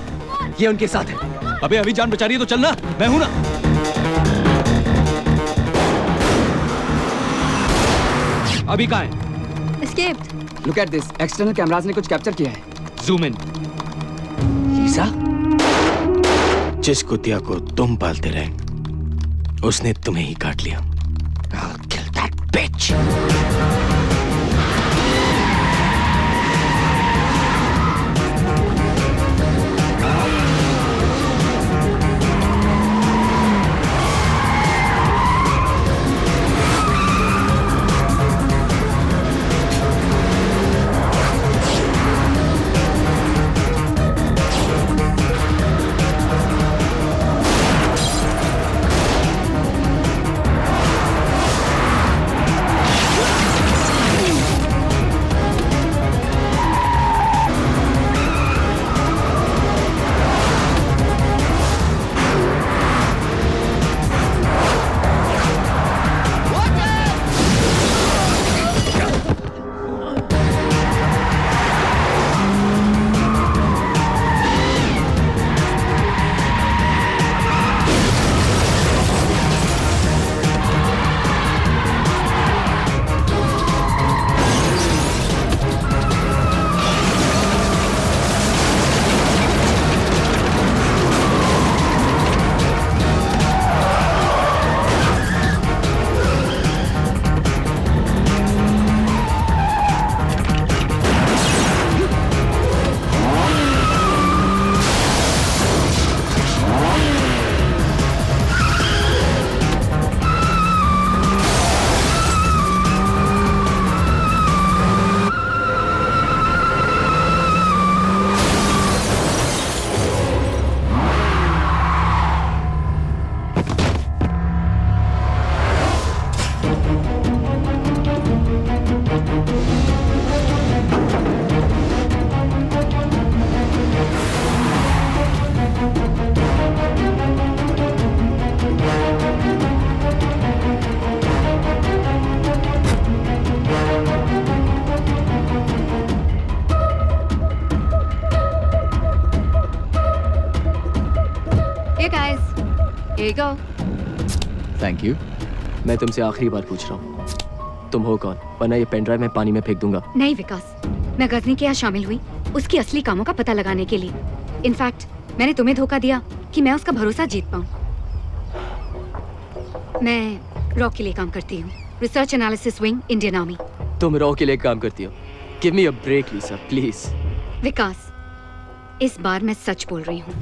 ये उनके साथ है। अबे अभी जान बचा रही है तो चलना, मैं हूं ना। अभी कहाँ है? Escaped. Look at this. External cameras ने कुछ कैप्चर किया है. Zoom in. लीसा? जिस कुतिया को तुम पालते रहे, उसने तुम्हें ही काट लिया। I'll kill that bitch. Here you go. Thank you. मैं तुमसे आखिरी बार पूछ रहा हूँ, तुम हो कौन? वरना ये पेन ड्राइव मैं पानी में फेंक दूंगा। नहीं विकास, मैं गजनी के यहाँ शामिल हुई उसकी असली कामों का पता लगाने के लिए। इनफैक्ट मैंने तुम्हें धोखा दिया कि मैं उसका भरोसा जीत पाऊँ। मैं रॉ के लिए काम करती हूँ, research analysis wing, Indian army. तुम रॉ के लिए काम करती हो? Give me a break Lisa, please. Vikas, इस बार मैं सच बोल रही हूँ।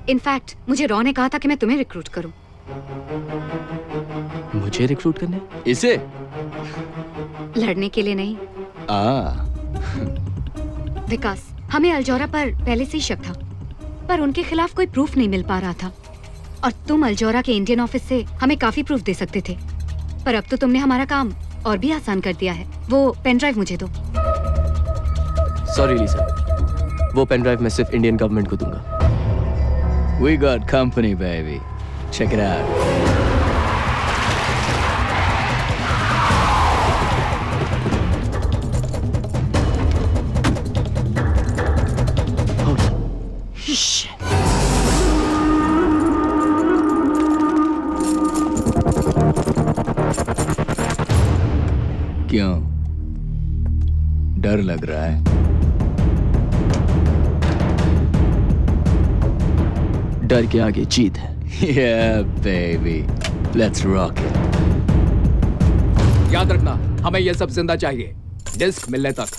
इनफैक्ट मुझे रॉ ने कहा था कि मैं तुम्हें रिक्रूट करूं। मुझे रिक्रूट करने? इसे? लड़ने के लिए नहीं। विकास, हमें अल्जोरा पर पहले से ही शक था, पर उनके खिलाफ कोई प्रूफ नहीं मिल पा रहा था। और तुम अल्जोरा के इंडियन ऑफिस से हमें काफी प्रूफ दे सकते थे, पर अब तो तुमने हमारा काम और भी आसान कर दिया है। वो पेन ड्राइव मुझे दो। सॉरी लीसा, वो पेन ड्राइव मैं सिर्फ इंडियन गवर्नमेंट को दूंगा। We got company, baby. Check it out. क्यों? डर लग रहा है? डर के आगे जीत है। Yeah, baby. Let's rock it. याद रखना, हमें ये सब जिंदा चाहिए, डिस्क मिलने तक।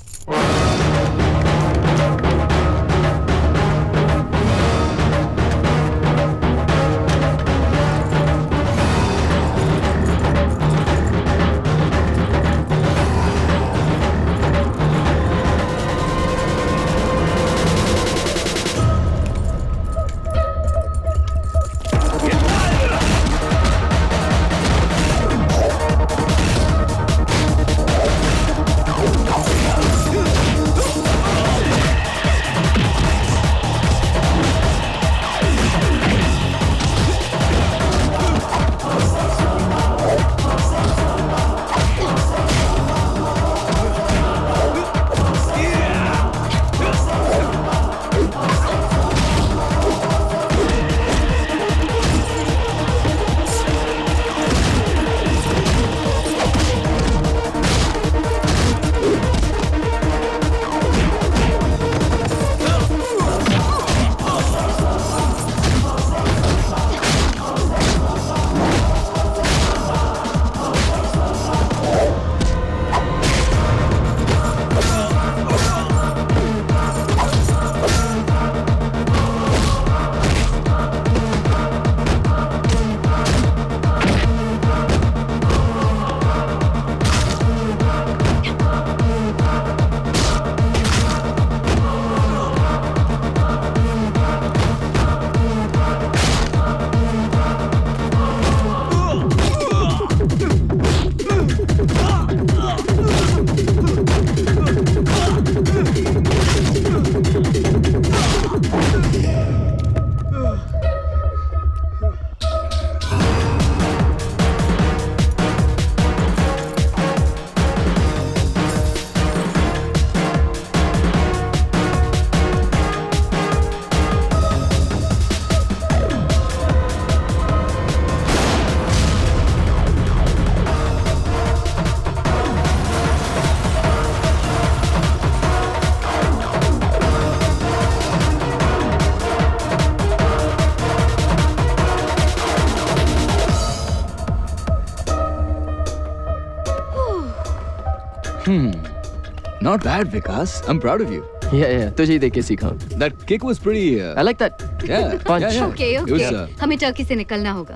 Not bad, Vikas. I'm proud of you. Yeah, तुझे ही देख के सीखा हूँ. That kick was pretty. I like that. Yeah. Punch. Yeah. Okay It was, okay हमें टर्की से निकलना होगा.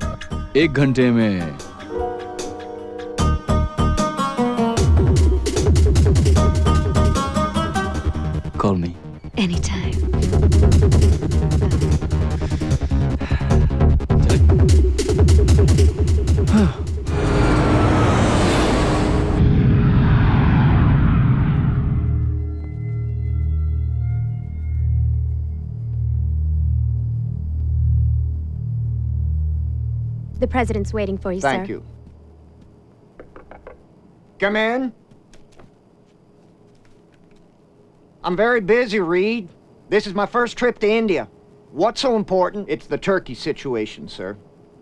1 घंटे में. Call me. Anytime. The president's waiting for you, sir. Thank you. Come in. I'm very busy, Reed. This is my first trip to India. What's so important? It's the turkey situation, sir.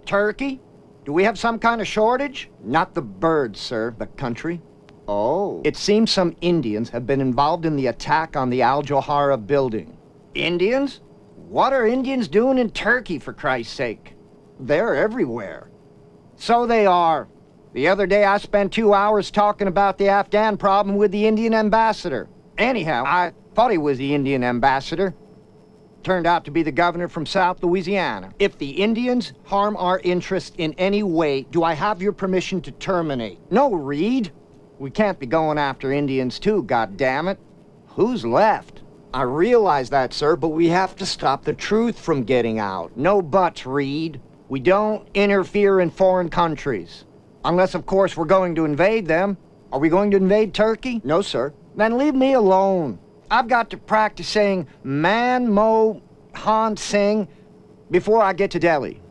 Turkey? Do we have some kind of shortage? Not the birds, sir. The country. Oh. It seems some Indians have been involved in the attack on the Al Johara building. Indians? What are Indians doing in Turkey, for Christ's sake? They're everywhere. So they are. The other day I spent 2 hours talking about the Afghan problem with the Indian ambassador. Anyhow, I thought he was the Indian ambassador. Turned out to be the governor from South Louisiana. If the Indians harm our interest in any way, do I have your permission to terminate? No, Reed. We can't be going after Indians too, goddammit. Who's left? I realize that, sir, but we have to stop the truth from getting out. No buts, Reed. We don't interfere in foreign countries. Unless, of course, we're going to invade them. Are we going to invade Turkey? No, sir. Then leave me alone. I've got to practice saying Man Mo Han Singh before I get to Delhi.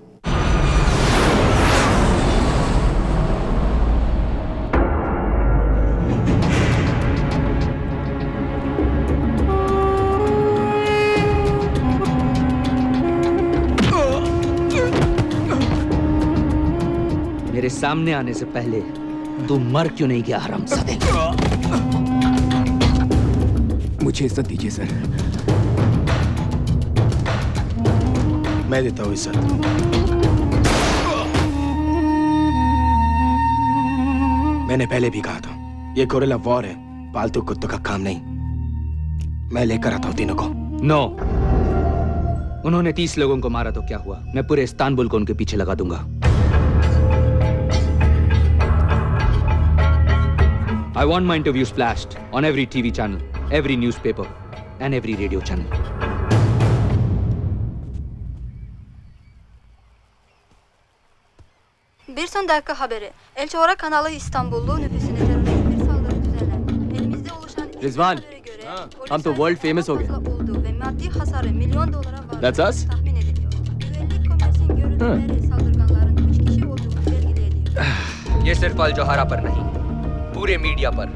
मेरे सामने आने से पहले तू मर क्यों नहीं गया हरामजादे? मुझे इज्जत दीजिए सर. मैं देता हूँ इज्जत. मैंने पहले भी कहा था, ये गोरिल्ला वॉर है, पालतू कुत्तों का काम नहीं. मैं लेकर आता हूँ तीनों को. नो. उन्होंने 30 लोगों को मारा तो क्या हुआ? मैं पूरे इस्तांबुल को उनके पीछे लगा दूंगा. I want my interview splashed on every TV channel, every newspaper, and every radio channel. Bir son dakika haberi. El Johara kanalı İstanbullu nüfusuna terörist bir saldırı düzenlendi. Elimizde oluşan Rizwan, हम तो world famous हो गए. olduğu ve maddi hasarı milyon dolara var. That's us? Tahmin ediliyor. Güvenlik komisyonun görüntüleri saldırganların 3 kişi olduğunu belirli ediyor. ये सिर्फ अल जोहारा पर नहीं, पूरे media पर,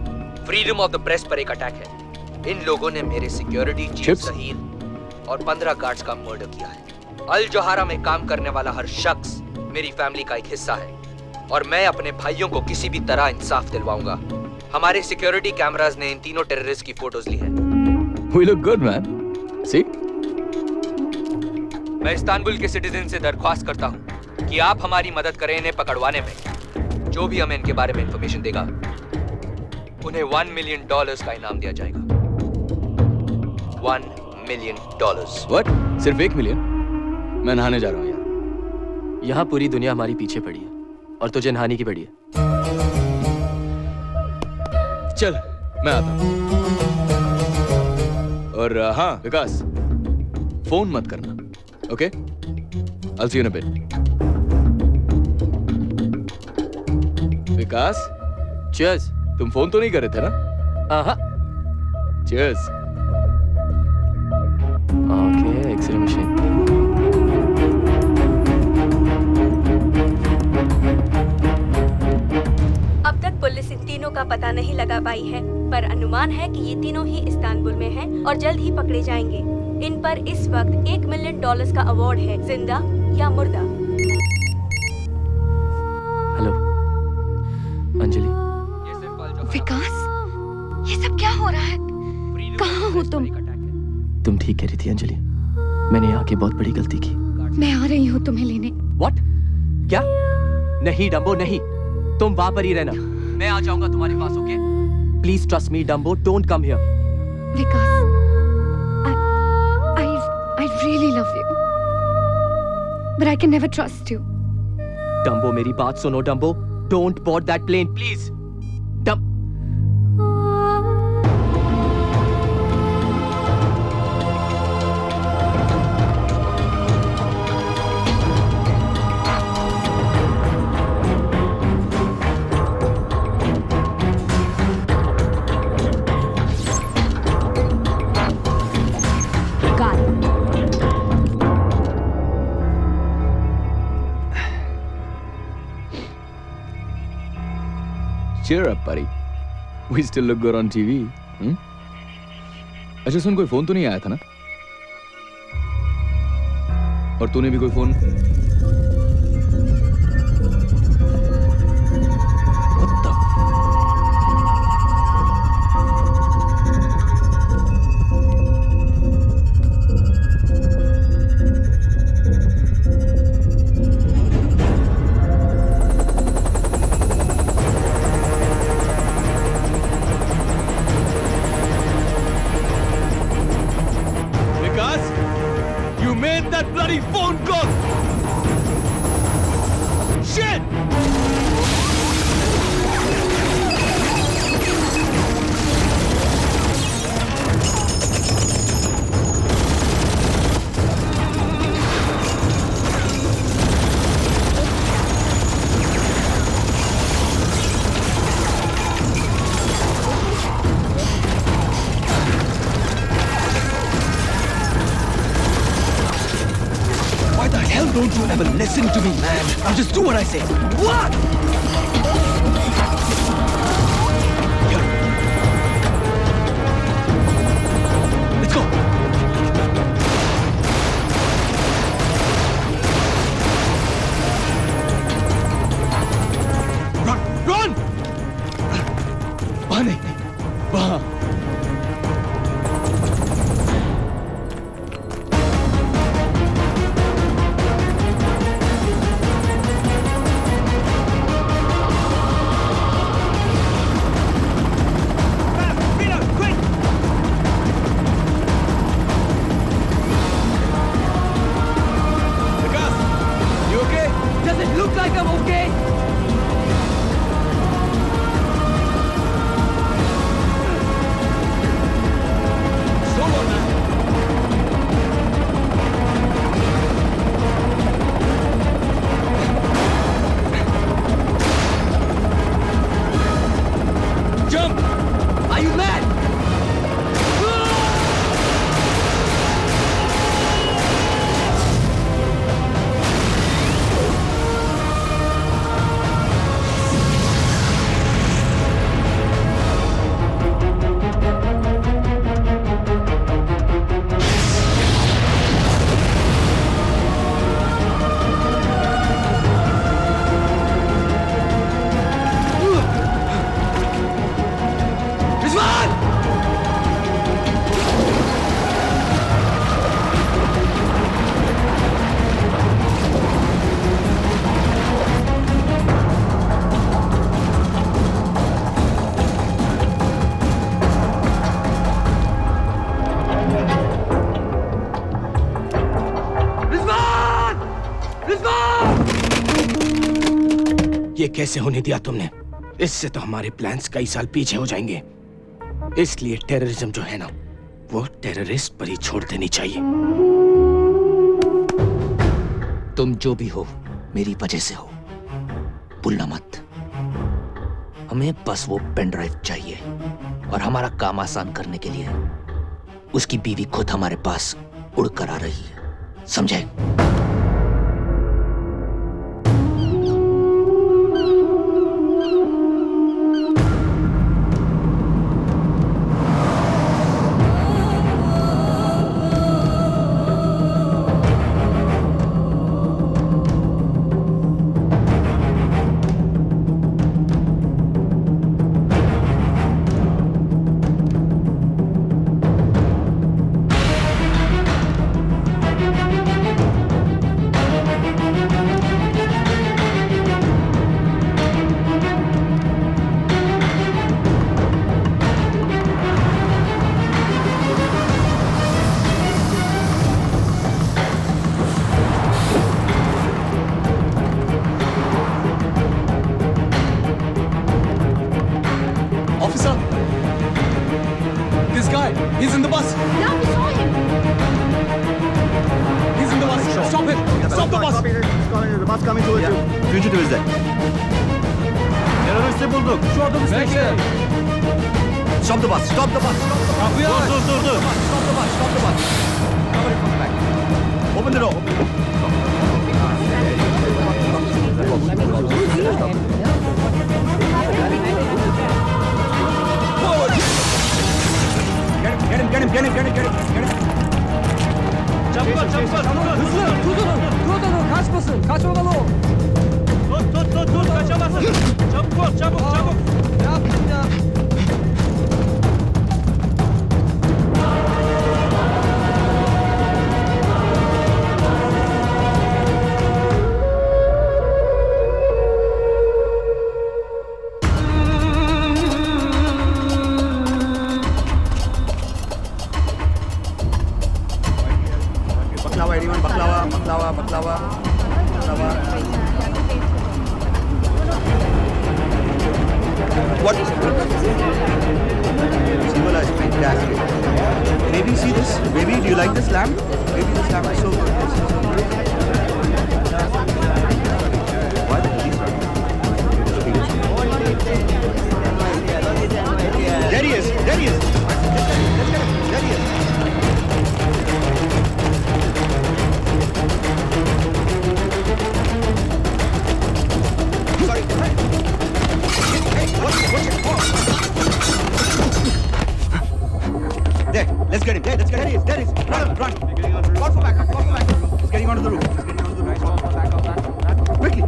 फ्रीडम ऑफ द प्रेस पर एक अटैक है. इन लोगों ने मेरे सिक्योरिटी चीफ सहीर और 15 गार्ड्स का मर्डर किया है. अल जोहारा में काम करने वाला हर शख्स मेरी फैमिली का एक हिस्सा है और मैं अपने भाइयों को किसी भी तरह इंसाफ दिलवाऊंगा. हमारे सिक्योरिटी कैमरास ने इन तीनों टेररिस्ट की फोटोज ली है. We look good, man. See? मैं इस्तांबुल के सिटीजन से दरख्वास्त करता हूँ कि आप हमारी मदद करें इन्हें पकड़वाने में. जो भी हमें इनके बारे में इंफॉर्मेशन देगा, उन्हें $1 मिलियन का इनाम दिया जाएगा. $1 मिलियन. What? सिर्फ 1 मिलियन? मैं नहाने जा रहा हूँ यार. यहाँ पूरी दुनिया हमारी पीछे पड़ी है और तुझे नहाने की पड़ी है. चल, मैं आता हूँ. और हाँ विकास, फोन मत करना. Okay? I'll see you in a bit. Vikas, Cheers. तुम फोन तो नहीं कर रहे थे ना? हाँ. Cheers. Okay, X-ray machine. अब तक पुलिस इन तीनों का पता नहीं लगा पाई है, पर अनुमान है कि ये तीनों ही इस्तांबुल में हैं और जल्द ही पकड़े जाएंगे. इन पर इस वक्त $1 मिलियन का अवार्ड है, जिंदा या मुर्दा. हेलो अंजलि. विकास, ये सब क्या हो रहा है? कहाँ हो तुम? तुम ठीक कह रही थी अंजलि. मैंने यहाँ की बहुत बड़ी गलती की. मैं आ रही हूँ तुम्हें लेने. What? क्या? नहीं डम्बो नहीं. तुम वहां पर ही रहना. मैं आ जाऊंगा तुम्हारे पास. Okay? Please trust me, Dumbo. Don't come here. Vikas, I really love you. But I can never trust you. Dumbo, मेरी बात सुनो, Dumbo. Don't board that plane, please. Cheer up, buddy. We still look good on TV. अच्छा सुन, कोई phone तो नहीं आया था ना? और तूने भी कोई phone? Don't you ever listen to me, man. Now just do what I say. What? Here. Let's go. Run! Run! वहाँ नहीं, वहाँ. ये कैसे होने दिया तुमने? इससे तो हमारे प्लान्स कई साल पीछे हो जाएंगे। इसलिए टेररिज्म जो है ना, वो टेररिस्ट पर ही छोड़ देनी चाहिए। तुम जो भी हो, मेरी वजह से हो, भूलना मत। हमें बस वो पेन ड्राइव चाहिए और हमारा काम आसान करने के लिए उसकी बीवी खुद हमारे पास उड़कर आ रही है, समझे? Officer! This guy, he's in the bus! Yeah, we saw him. He's in the bus! Stop him! Stop the bus! The bus coming towards you. Fugitive is there. Terörist bulduk. Şu adamı Bekle! Stop the bus. Stop the bus. Kapıyı aç! Stop the bus. Stop the bus. Cover it from the back. Open the door. Get him. Çabuk ol! Hızlı! Tut onu! Kaçmasın! Kaçmamalı o! Tut! Kaçamazsın! Çabuk! Ne yaptın ya? Baklava, anyone? Baklava. What? Simula is fantastic. Maybe see this? Maybe do you like this lamp? Maybe this lamp is so good. What? There he is. Let's get him. There he is. Sorry. Hey, what's it? There, let's get him. There he is. Run. Call for backup. He's getting onto the roof. Quickly.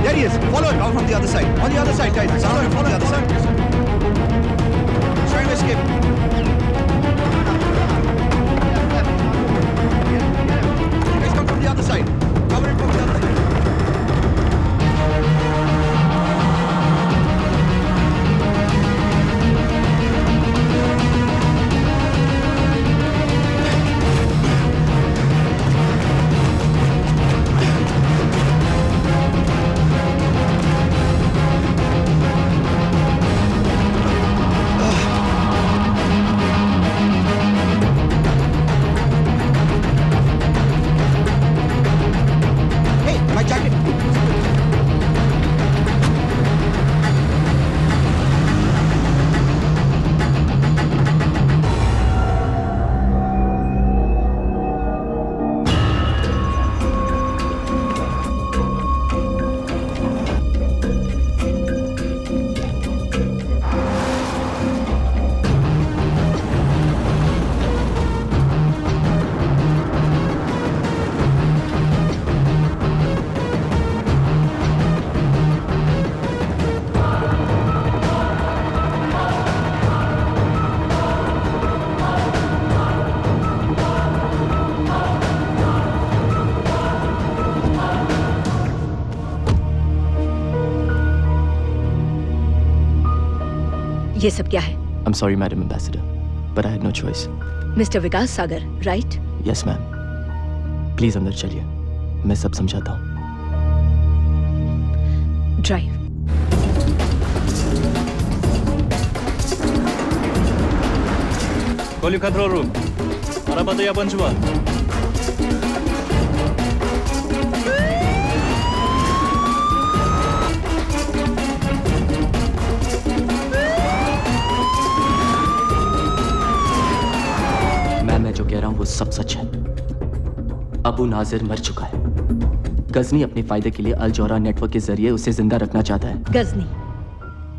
There he is. Follow him out from the other side. On the other side, guys. Follow him. The other side. Trying to escape. You guys come from the other side. Cover it from the other side. Hey, my jacket. ये सब क्या है? I'm sorry, Madam Ambassador, but I had no choice. Mister Vikas Sagar, right? Yes, ma'am. Please अंदर चलिए. मैं सब समझाता हूँ. Drive. Call you control room. Arabada yabancı var. मैं जो कह रहा हूँ वो सब सच है. अबू नाजिर मर चुका है. गजनी अपने फायदे के लिए अल जौहरा नेटवर्क के जरिए उसे जिंदा रखना चाहता है. गजनी,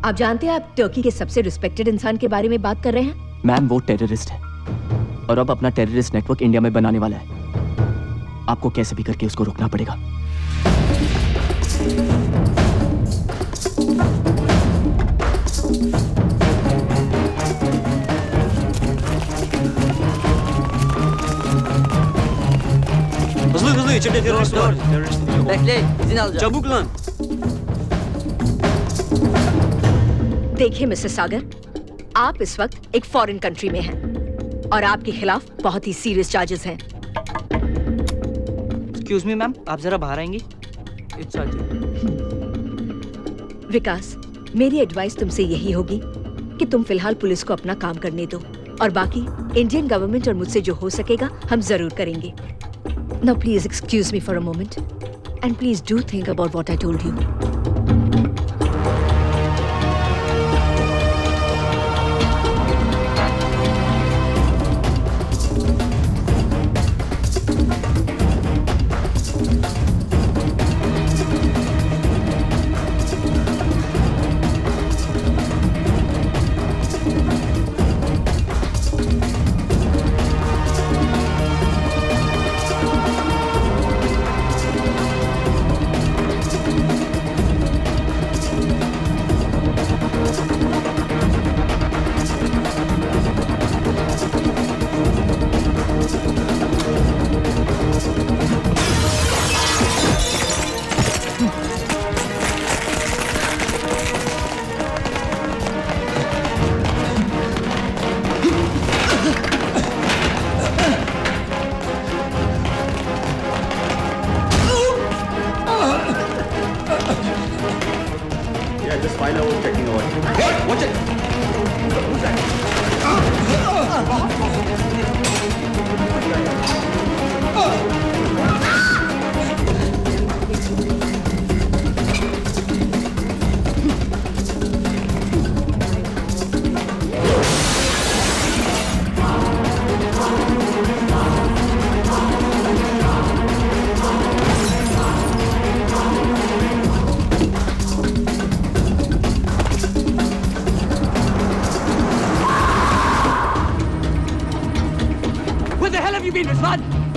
आप जानते हैं आप टर्की के सबसे रिस्पेक्टेड इंसान के बारे में बात कर रहे हैं? मैम वो टेररिस्ट है और अब अपना टेररिस्ट नेटवर्क इंडिया में बनाने वाला है. आपको कैसे भी करके उसको रोकना पड़ेगा. Hızlı içeride terörist var. Bekle, izin alacağım. Çabuk lan. देखिए मिस्टर सागर, आप इस वक्त एक फॉरेन कंट्री में हैं और आपके खिलाफ बहुत ही सीरियस चार्जेस हैं. एक्सक्यूज मी मैम, आप जरा बाहर आएंगी. It's urgent. विकास, मेरी एडवाइस तुमसे यही होगी कि तुम फिलहाल पुलिस को अपना काम करने दो और बाकी इंडियन गवर्नमेंट और मुझसे जो हो सकेगा हम जरूर करेंगे। Now please excuse me for a moment and please do think about what I told you.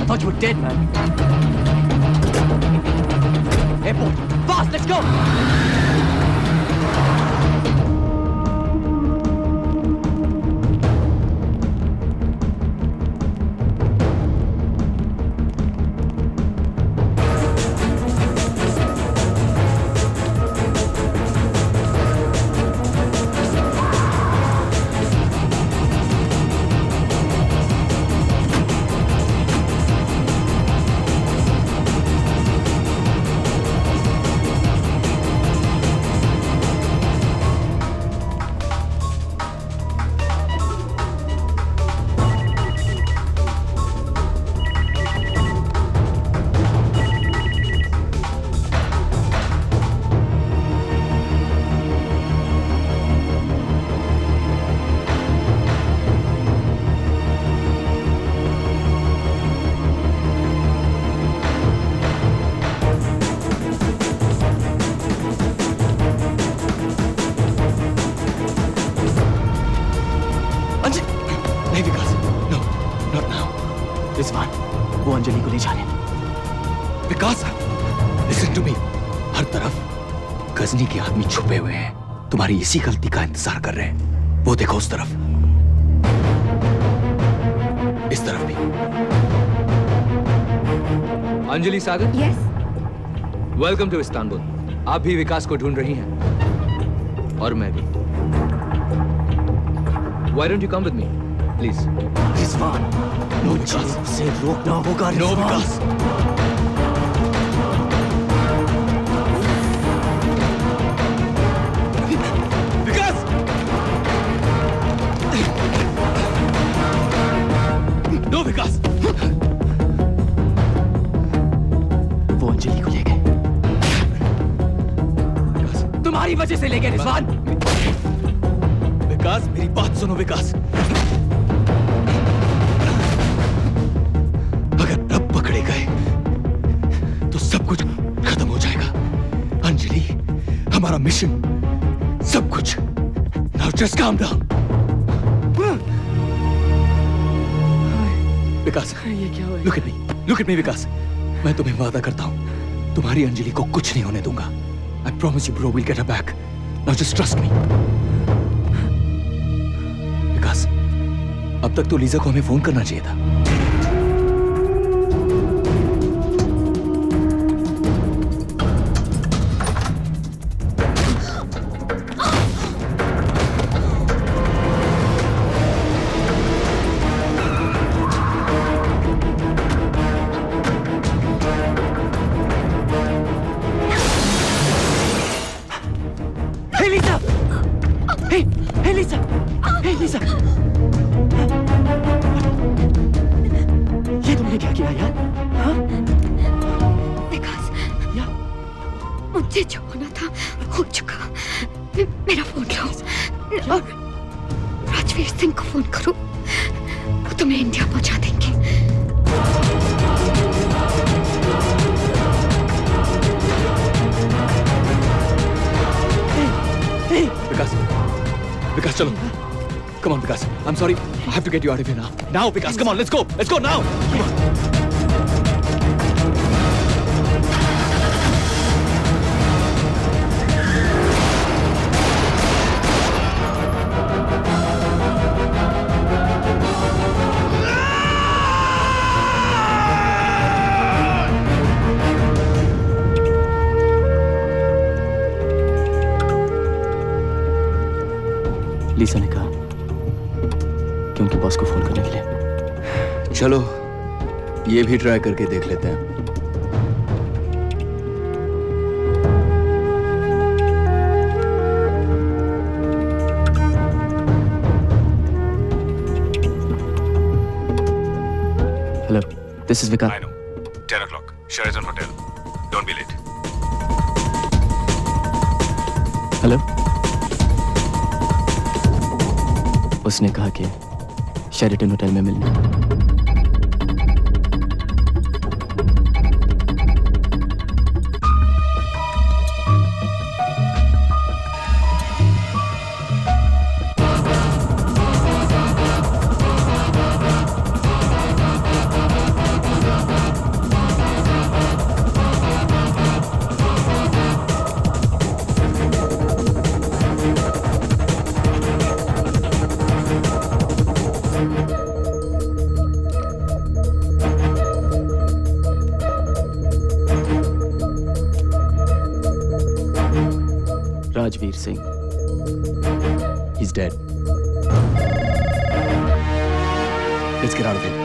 I thought you were dead, man. Airport! Fast, let's go! नहीं विकास, नो, नॉट नाउ। रिजवान, वो अंजलि को ले जा रहे हैं। विकास, लिसन टू मी। हर तरफ गजनी के आदमी छुपे हुए हैं, तुम्हारी इसी गलती का इंतजार कर रहे हैं। वो देखो उस तरफ, इस तरफ भी। अंजलि सागर, यस, वेलकम टू इस्तांबुल। आप भी विकास को ढूंढ रही हैं और मैं भी। Why don't you come with me, please? Rizwan, no चीज से रोकना होगा। नो विकास। विकास! नो विकास! वो अंजलि को ले गए। तुम्हारी वजह से ले गए रिजवान। विकास, मेरी बात सुनो विकास। अगर अब पकड़े गए तो सब कुछ खत्म हो जाएगा। अंजलि, हमारा मिशन, सब कुछ। Now just calm down. विकास, ये क्या हुआ? look at me विकास। मैं तुम्हें वादा करता हूँ, तुम्हारी अंजलि को कुछ नहीं होने दूंगा। I promise you bro, we'll get her back. Now just trust me. विकास, अब तक तो लीजा को हमें फोन करना चाहिए था। Lisa! Hey, Lisa! Hey, Lisa! ये तुमने क्या किया यार? हाँ? विकास, मुझे जो होना था हो चुका। मेरा फोन लो और राजवीर सिंह को फोन करो, वो तुम्हें इंडिया पहुंचा देंगे। Vikas, chalo. Come on, Vikas. I'm sorry. I have to get you out of here now. Now, Vikas, come on, let's go. Let's go now. Come on. लीसा ने कहा कि उनके बॉस को फोन करने के लिए। चलो ये भी ट्राई करके देख लेते हैं। Hello, this is Vikas. I know. 10 o'clock. Sheraton Hotel. Don't be late. Hello, उसने कहा कि शेरिटन होटल में मिलना। Rajveer Singh, He's dead. Let's get out of here.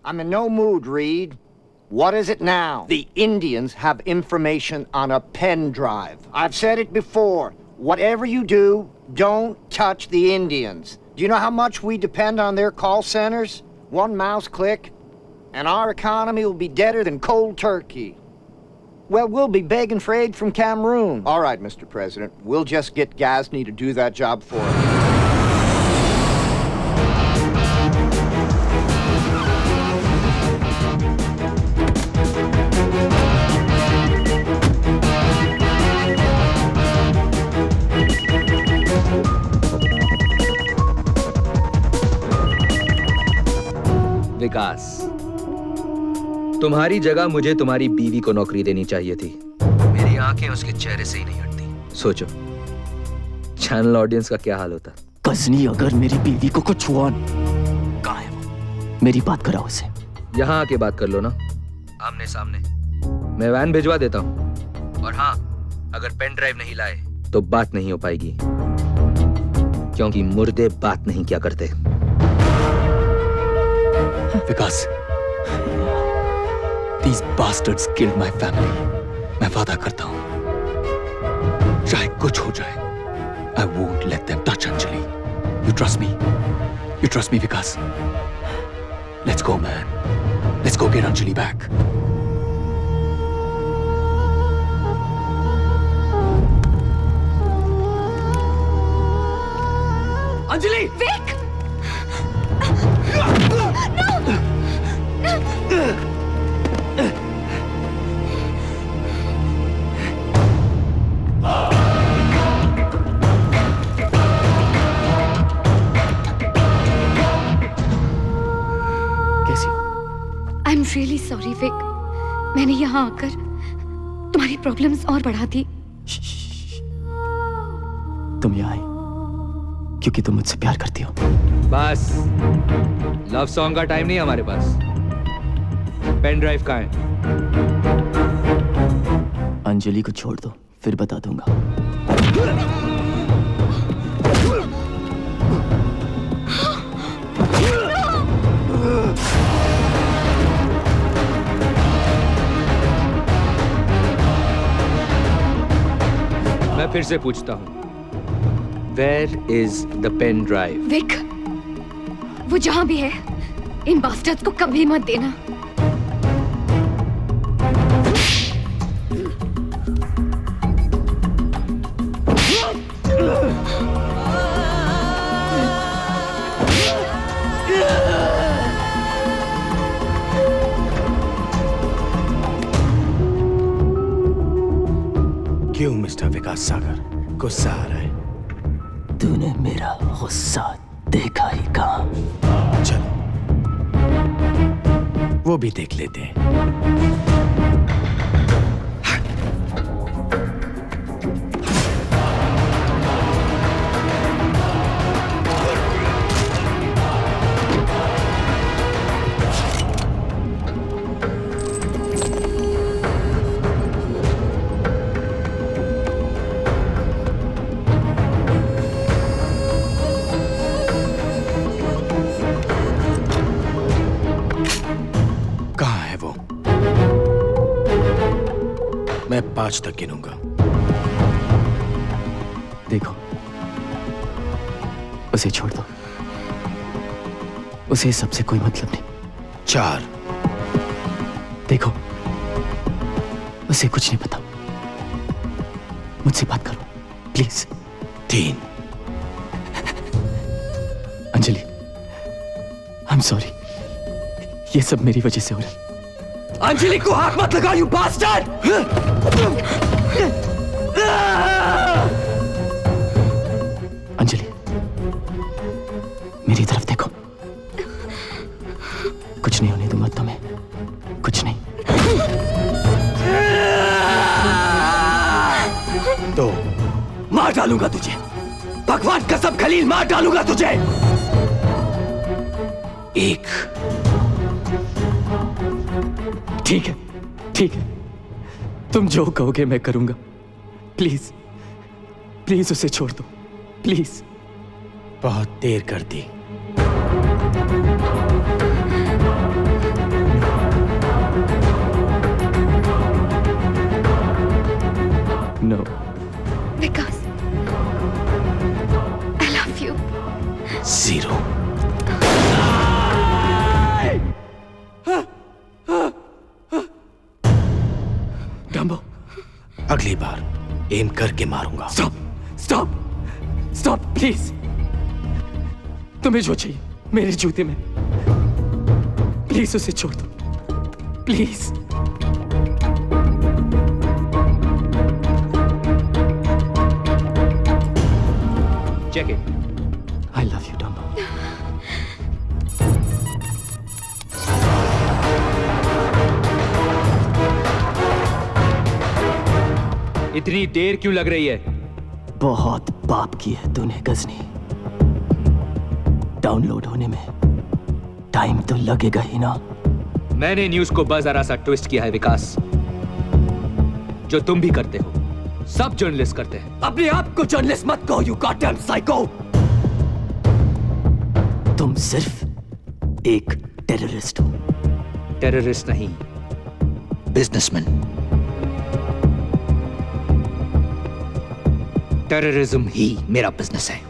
I'm in no mood, Reed. What is it now? The Indians have information on a pen drive. I've said it before. Whatever you do, don't touch the Indians. Do you know how much we depend on their call centers? One mouse click, and our economy will be deader than cold turkey. Well, we'll be begging for aid from Cameroon. All right, Mr. President, we'll just get Ghazni to do that job for us. विकास, तुम्हारी जगह मुझे तुम्हारी बीवी को नौकरी देनी चाहिए थी। मेरी आंखें उसके चेहरे से ही नहीं हटती। सोचो, चैनल ऑडियंस का क्या हाल होता। गजनी अगर मेरी बीवी को कुछ हुआ, कहाँ है वो? मेरी बात कराओ उसे। यहाँ आके बात कर लो ना, आमने सामने। मैं वैन भिजवा देता हूँ। और हाँ, अगर पेन ड्राइव नहीं लाए तो बात नहीं हो पाएगी, क्योंकि मुर्दे बात नहीं क्या करते। विकास, these bastards killed my family. मैं वादा करता हूँ, चाहे कुछ हो जाए, I won't let them touch Anjali. You trust me? You trust me, Vikas? Let's go, man. Let's go get Anjali back. Anjali! Vic! I'm really sorry, Vic. मैंने यहाँ आकर तुम्हारी प्रॉब्लम्स और बढ़ा दी। तुम यहाँ आई क्योंकि तुम मुझसे प्यार करती हो। बस, लव सॉन्ग का टाइम नहीं हमारे पास। पेन ड्राइव कहाँ है? अंजलि को छोड़ दो, फिर बता दूंगा। फिर से पूछता हूँ, Where is the pen drive? Vik, वो जहां भी है, इन बास्टर्ड्स को कभी मत देना। क्यों मिस्टर विकास सागर गुस्सा आ रहा है? तूने मेरा गुस्सा देखा ही कहाँ? चलो वो भी देख लेते हैं। मैं 5 तक गिनूंगा। देखो, उसे छोड़ दो। उसे सबसे कोई मतलब नहीं। 4। देखो, उसे कुछ नहीं पता। मुझसे बात करो please. 3। Anjali, I am sorry, ये सब मेरी वजह से हो रहा है। अंजलि को हाथ मत लगाओ, यू बास्टर्ड! अंजलि, मेरी तरफ देखो। कुछ नहीं होने दूंगा तुम्हें, कुछ नहीं। तो मार डालूंगा तुझे, भगवान कसम खलील, मार डालूंगा तुझे। 1। ठीक है, ठीक है, तुम जो कहोगे मैं करूंगा। प्लीज, प्लीज उसे छोड़ दो, प्लीज। बहुत देर कर दी। No Vikas, I love you. 0। Dumbo, अगली बार एम करके मारूंगा। Stop, stop, stop please. तुम्हें जो चाहिए मेरे जूते में, प्लीज उसे छोड़ दो, please. Check it. I love you, Dumbo. इतनी देर क्यों लग रही है? बहुत पाप की है तूने गजनी। डाउनलोड होने में टाइम तो लगेगा ही ना। मैंने न्यूज को बस जरा सा ट्विस्ट किया है विकास, जो तुम भी करते हो, सब जर्नलिस्ट करते हैं। अपने आप को जर्नलिस्ट मत कहो, यू गॉडडैम साइको। तुम सिर्फ एक टेररिस्ट हो। टेररिस्ट नहीं, बिजनेसमैन। टेररिज्म ही मेरा बिजनेस है।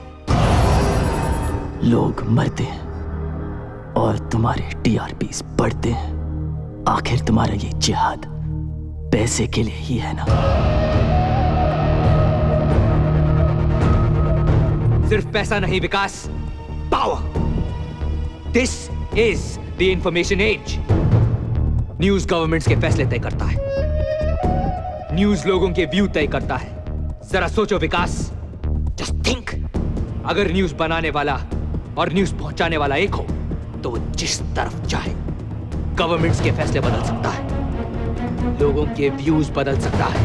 लोग मरते हैं और तुम्हारे टीआरपीस बढ़ते हैं। आखिर तुम्हारा ये जिहाद पैसे के लिए ही है ना? सिर्फ पैसा नहीं Vikas, power. This is the information age. News governments के फैसले तय करता है, न्यूज लोगों के व्यू तय करता है। जरा सोचो विकास, जस्ट थिंक, अगर न्यूज बनाने वाला और न्यूज पहुंचाने वाला एक हो तो वो जिस तरफ चाहे गवर्नमेंट्स के फैसले बदल सकता है, लोगों के व्यूज बदल सकता है,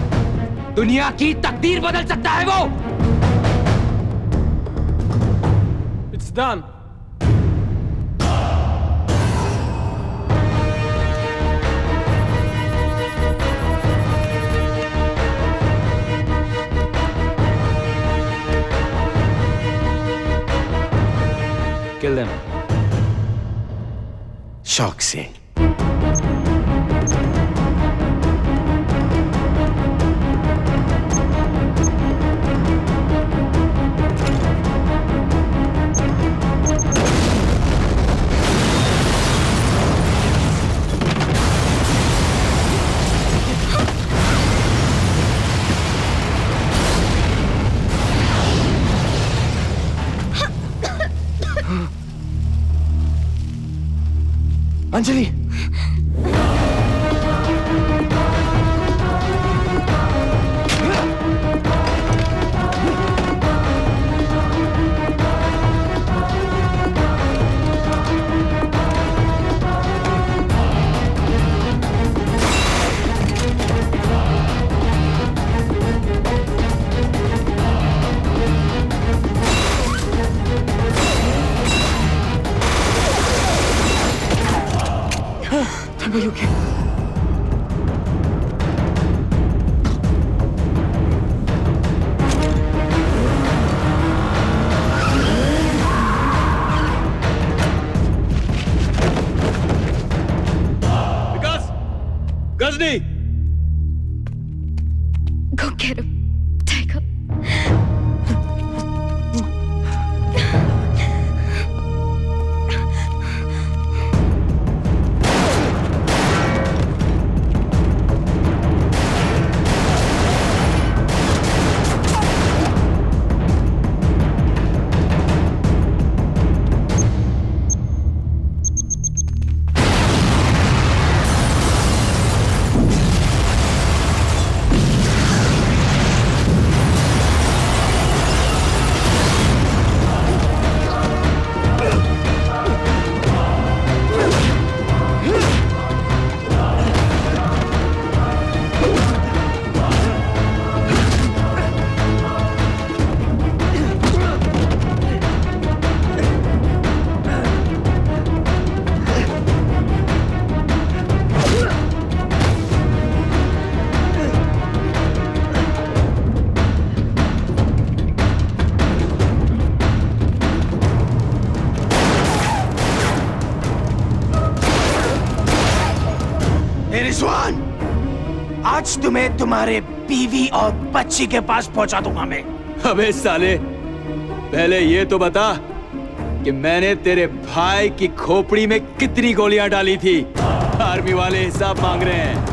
दुनिया की तकदीर बदल सकता है वो। It's done. Kill them. शौक से। Anjali Are you okay? Vikas, Ghazni, Go get him, Tiger. Rizwan, आज तुम्हें तुम्हारे बीवी और बच्ची के पास पहुंचा दूंगा मैं। अबे साले, पहले ये तो बता कि मैंने तेरे भाई की खोपड़ी में कितनी गोलियां डाली थी। आर्मी वाले हिसाब मांग रहे हैं।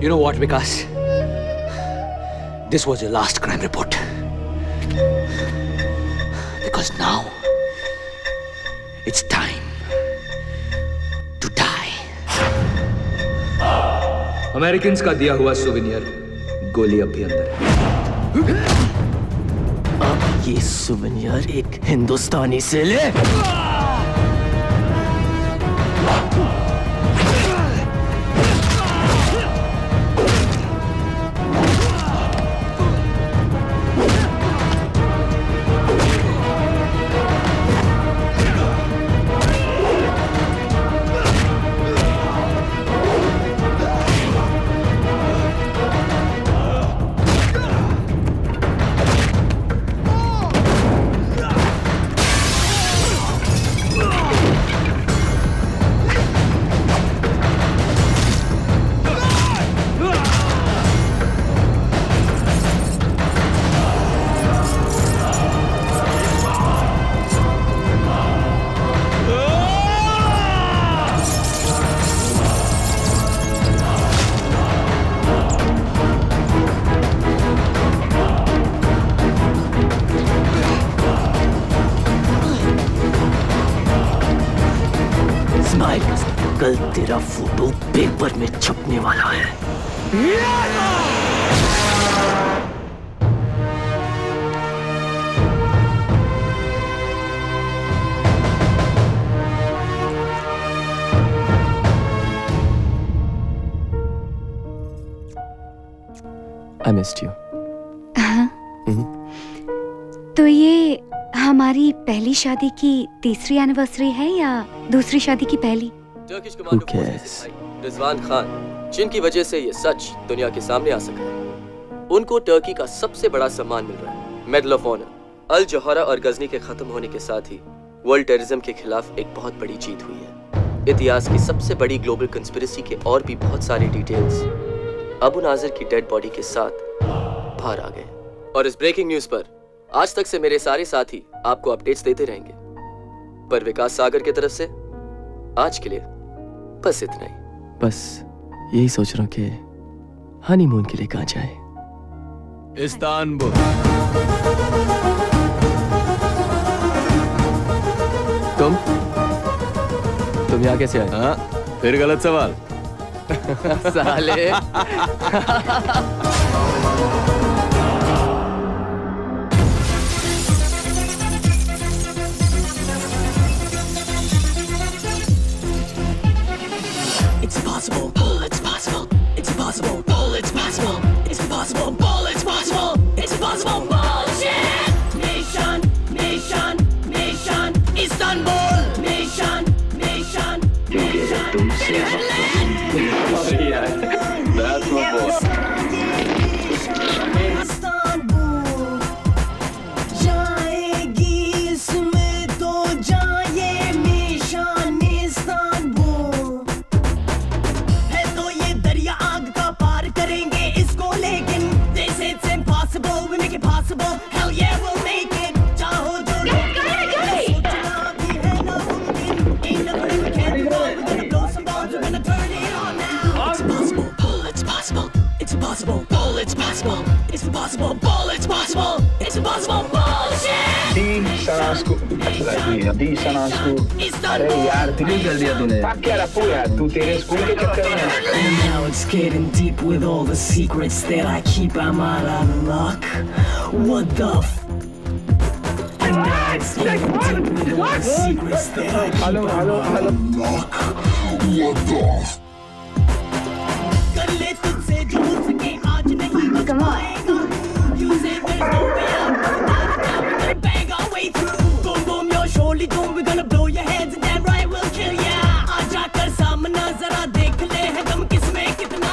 You know what, Vikas? This was your last crime report. Because now it's time to die. Americans का दिया हुआ सुवेनियर गोली अब भी अंदर है। अब ये सुवेनियर एक हिंदुस्तानी से ले। तेरा फोटो पेपर में छपने वाला है। I missed you. हाँ। तो ये हमारी पहली शादी की तीसरी एनिवर्सरी है या दूसरी शादी की पहली? Who cares? रिजवान खान, जिनकी वजह से ये सच दुनिया के सामने आ सका है, उनको टर्की का सबसे बड़ा सम्मान मिल रहा है, medal of honour. Al Jauhara और गजनी के खत्म होने के साथ ही वर्ल्ड टेररिज्म के खिलाफ एक बहुत बड़ी जीत हुई है। इतिहास की सबसे बड़ी ग्लोबल कंस्पिरेसी के और भी बहुत सारे डिटेल्स अबू नाजिर की डेड बॉडी के साथ बाहर आ गए। और इस ब्रेकिंग न्यूज पर आज तक से मेरे सारे साथी आपको अपडेट्स देते रहेंगे, पर विकास सागर की तरफ से आज के लिए बस इतना ही। बस यही सोच रहा हूँ कि हनीमून के लिए कहाँ जाए। इस्तांबुल। तुम यहाँ कैसे आए? हाँ, फिर गलत सवाल। साले। It's impossible, it's possible. It's impossible, it's possible. It's impossible, it's possible. It's impossible, bullshit. Nation, nation, nation. Istanbul, nation, nation, nation. That's my boy. Istanbul, जाएगी इसमें तो जाए निशान इस्तांबुल। है तो ये दरिया आग का पार करेंगे इसको, लेकिन this it's impossible, we make it possible. Hell yeah, we'll make it. चाहो जो सोचना भी है नामुमकिन. Ain't nothing we can't do. We're gonna blow some bombs, we're gonna turn it on now. It's impossible, it's possible. It's impossible, it's possible. It's impossible, it's possible. It's impossible, bullshit. अरे यार दिल्ली कर दिया तूने। क्या रखो यार, तू तेरे स्कूल के चक्कर में। Now it's getting deep with all the secrets that I keep. I'm out of luck. What the f? And now it's getting deep with all the secrets that I keep. I'm out of luck. What the f? कर ले तुझसे जो हो सके आज नहीं बच पाएगा. You say there's no way out. We're gonna bang our way through. Boom boom, you're surely doomed. We're gonna blow your heads and damn right we'll kill ya. आजा कर सामना जरा देख ले है दम किसमें कितना.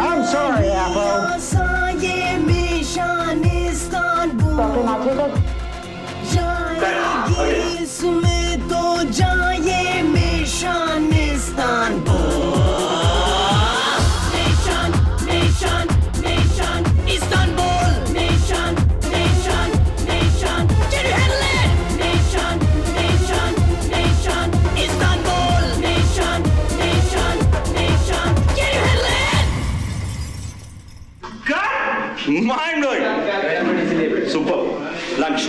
I'm sorry, Apple. साये निशान इस्तांबुल. जाएगी इसमें तो जाए निशान Istanbul. Nation, nation, nation. Istanbul, nation, nation, nation. Can you handle it? Nation, nation, nation. Istanbul, nation, nation, nation. Can you handle it? Mind blowing. Super. Lunch.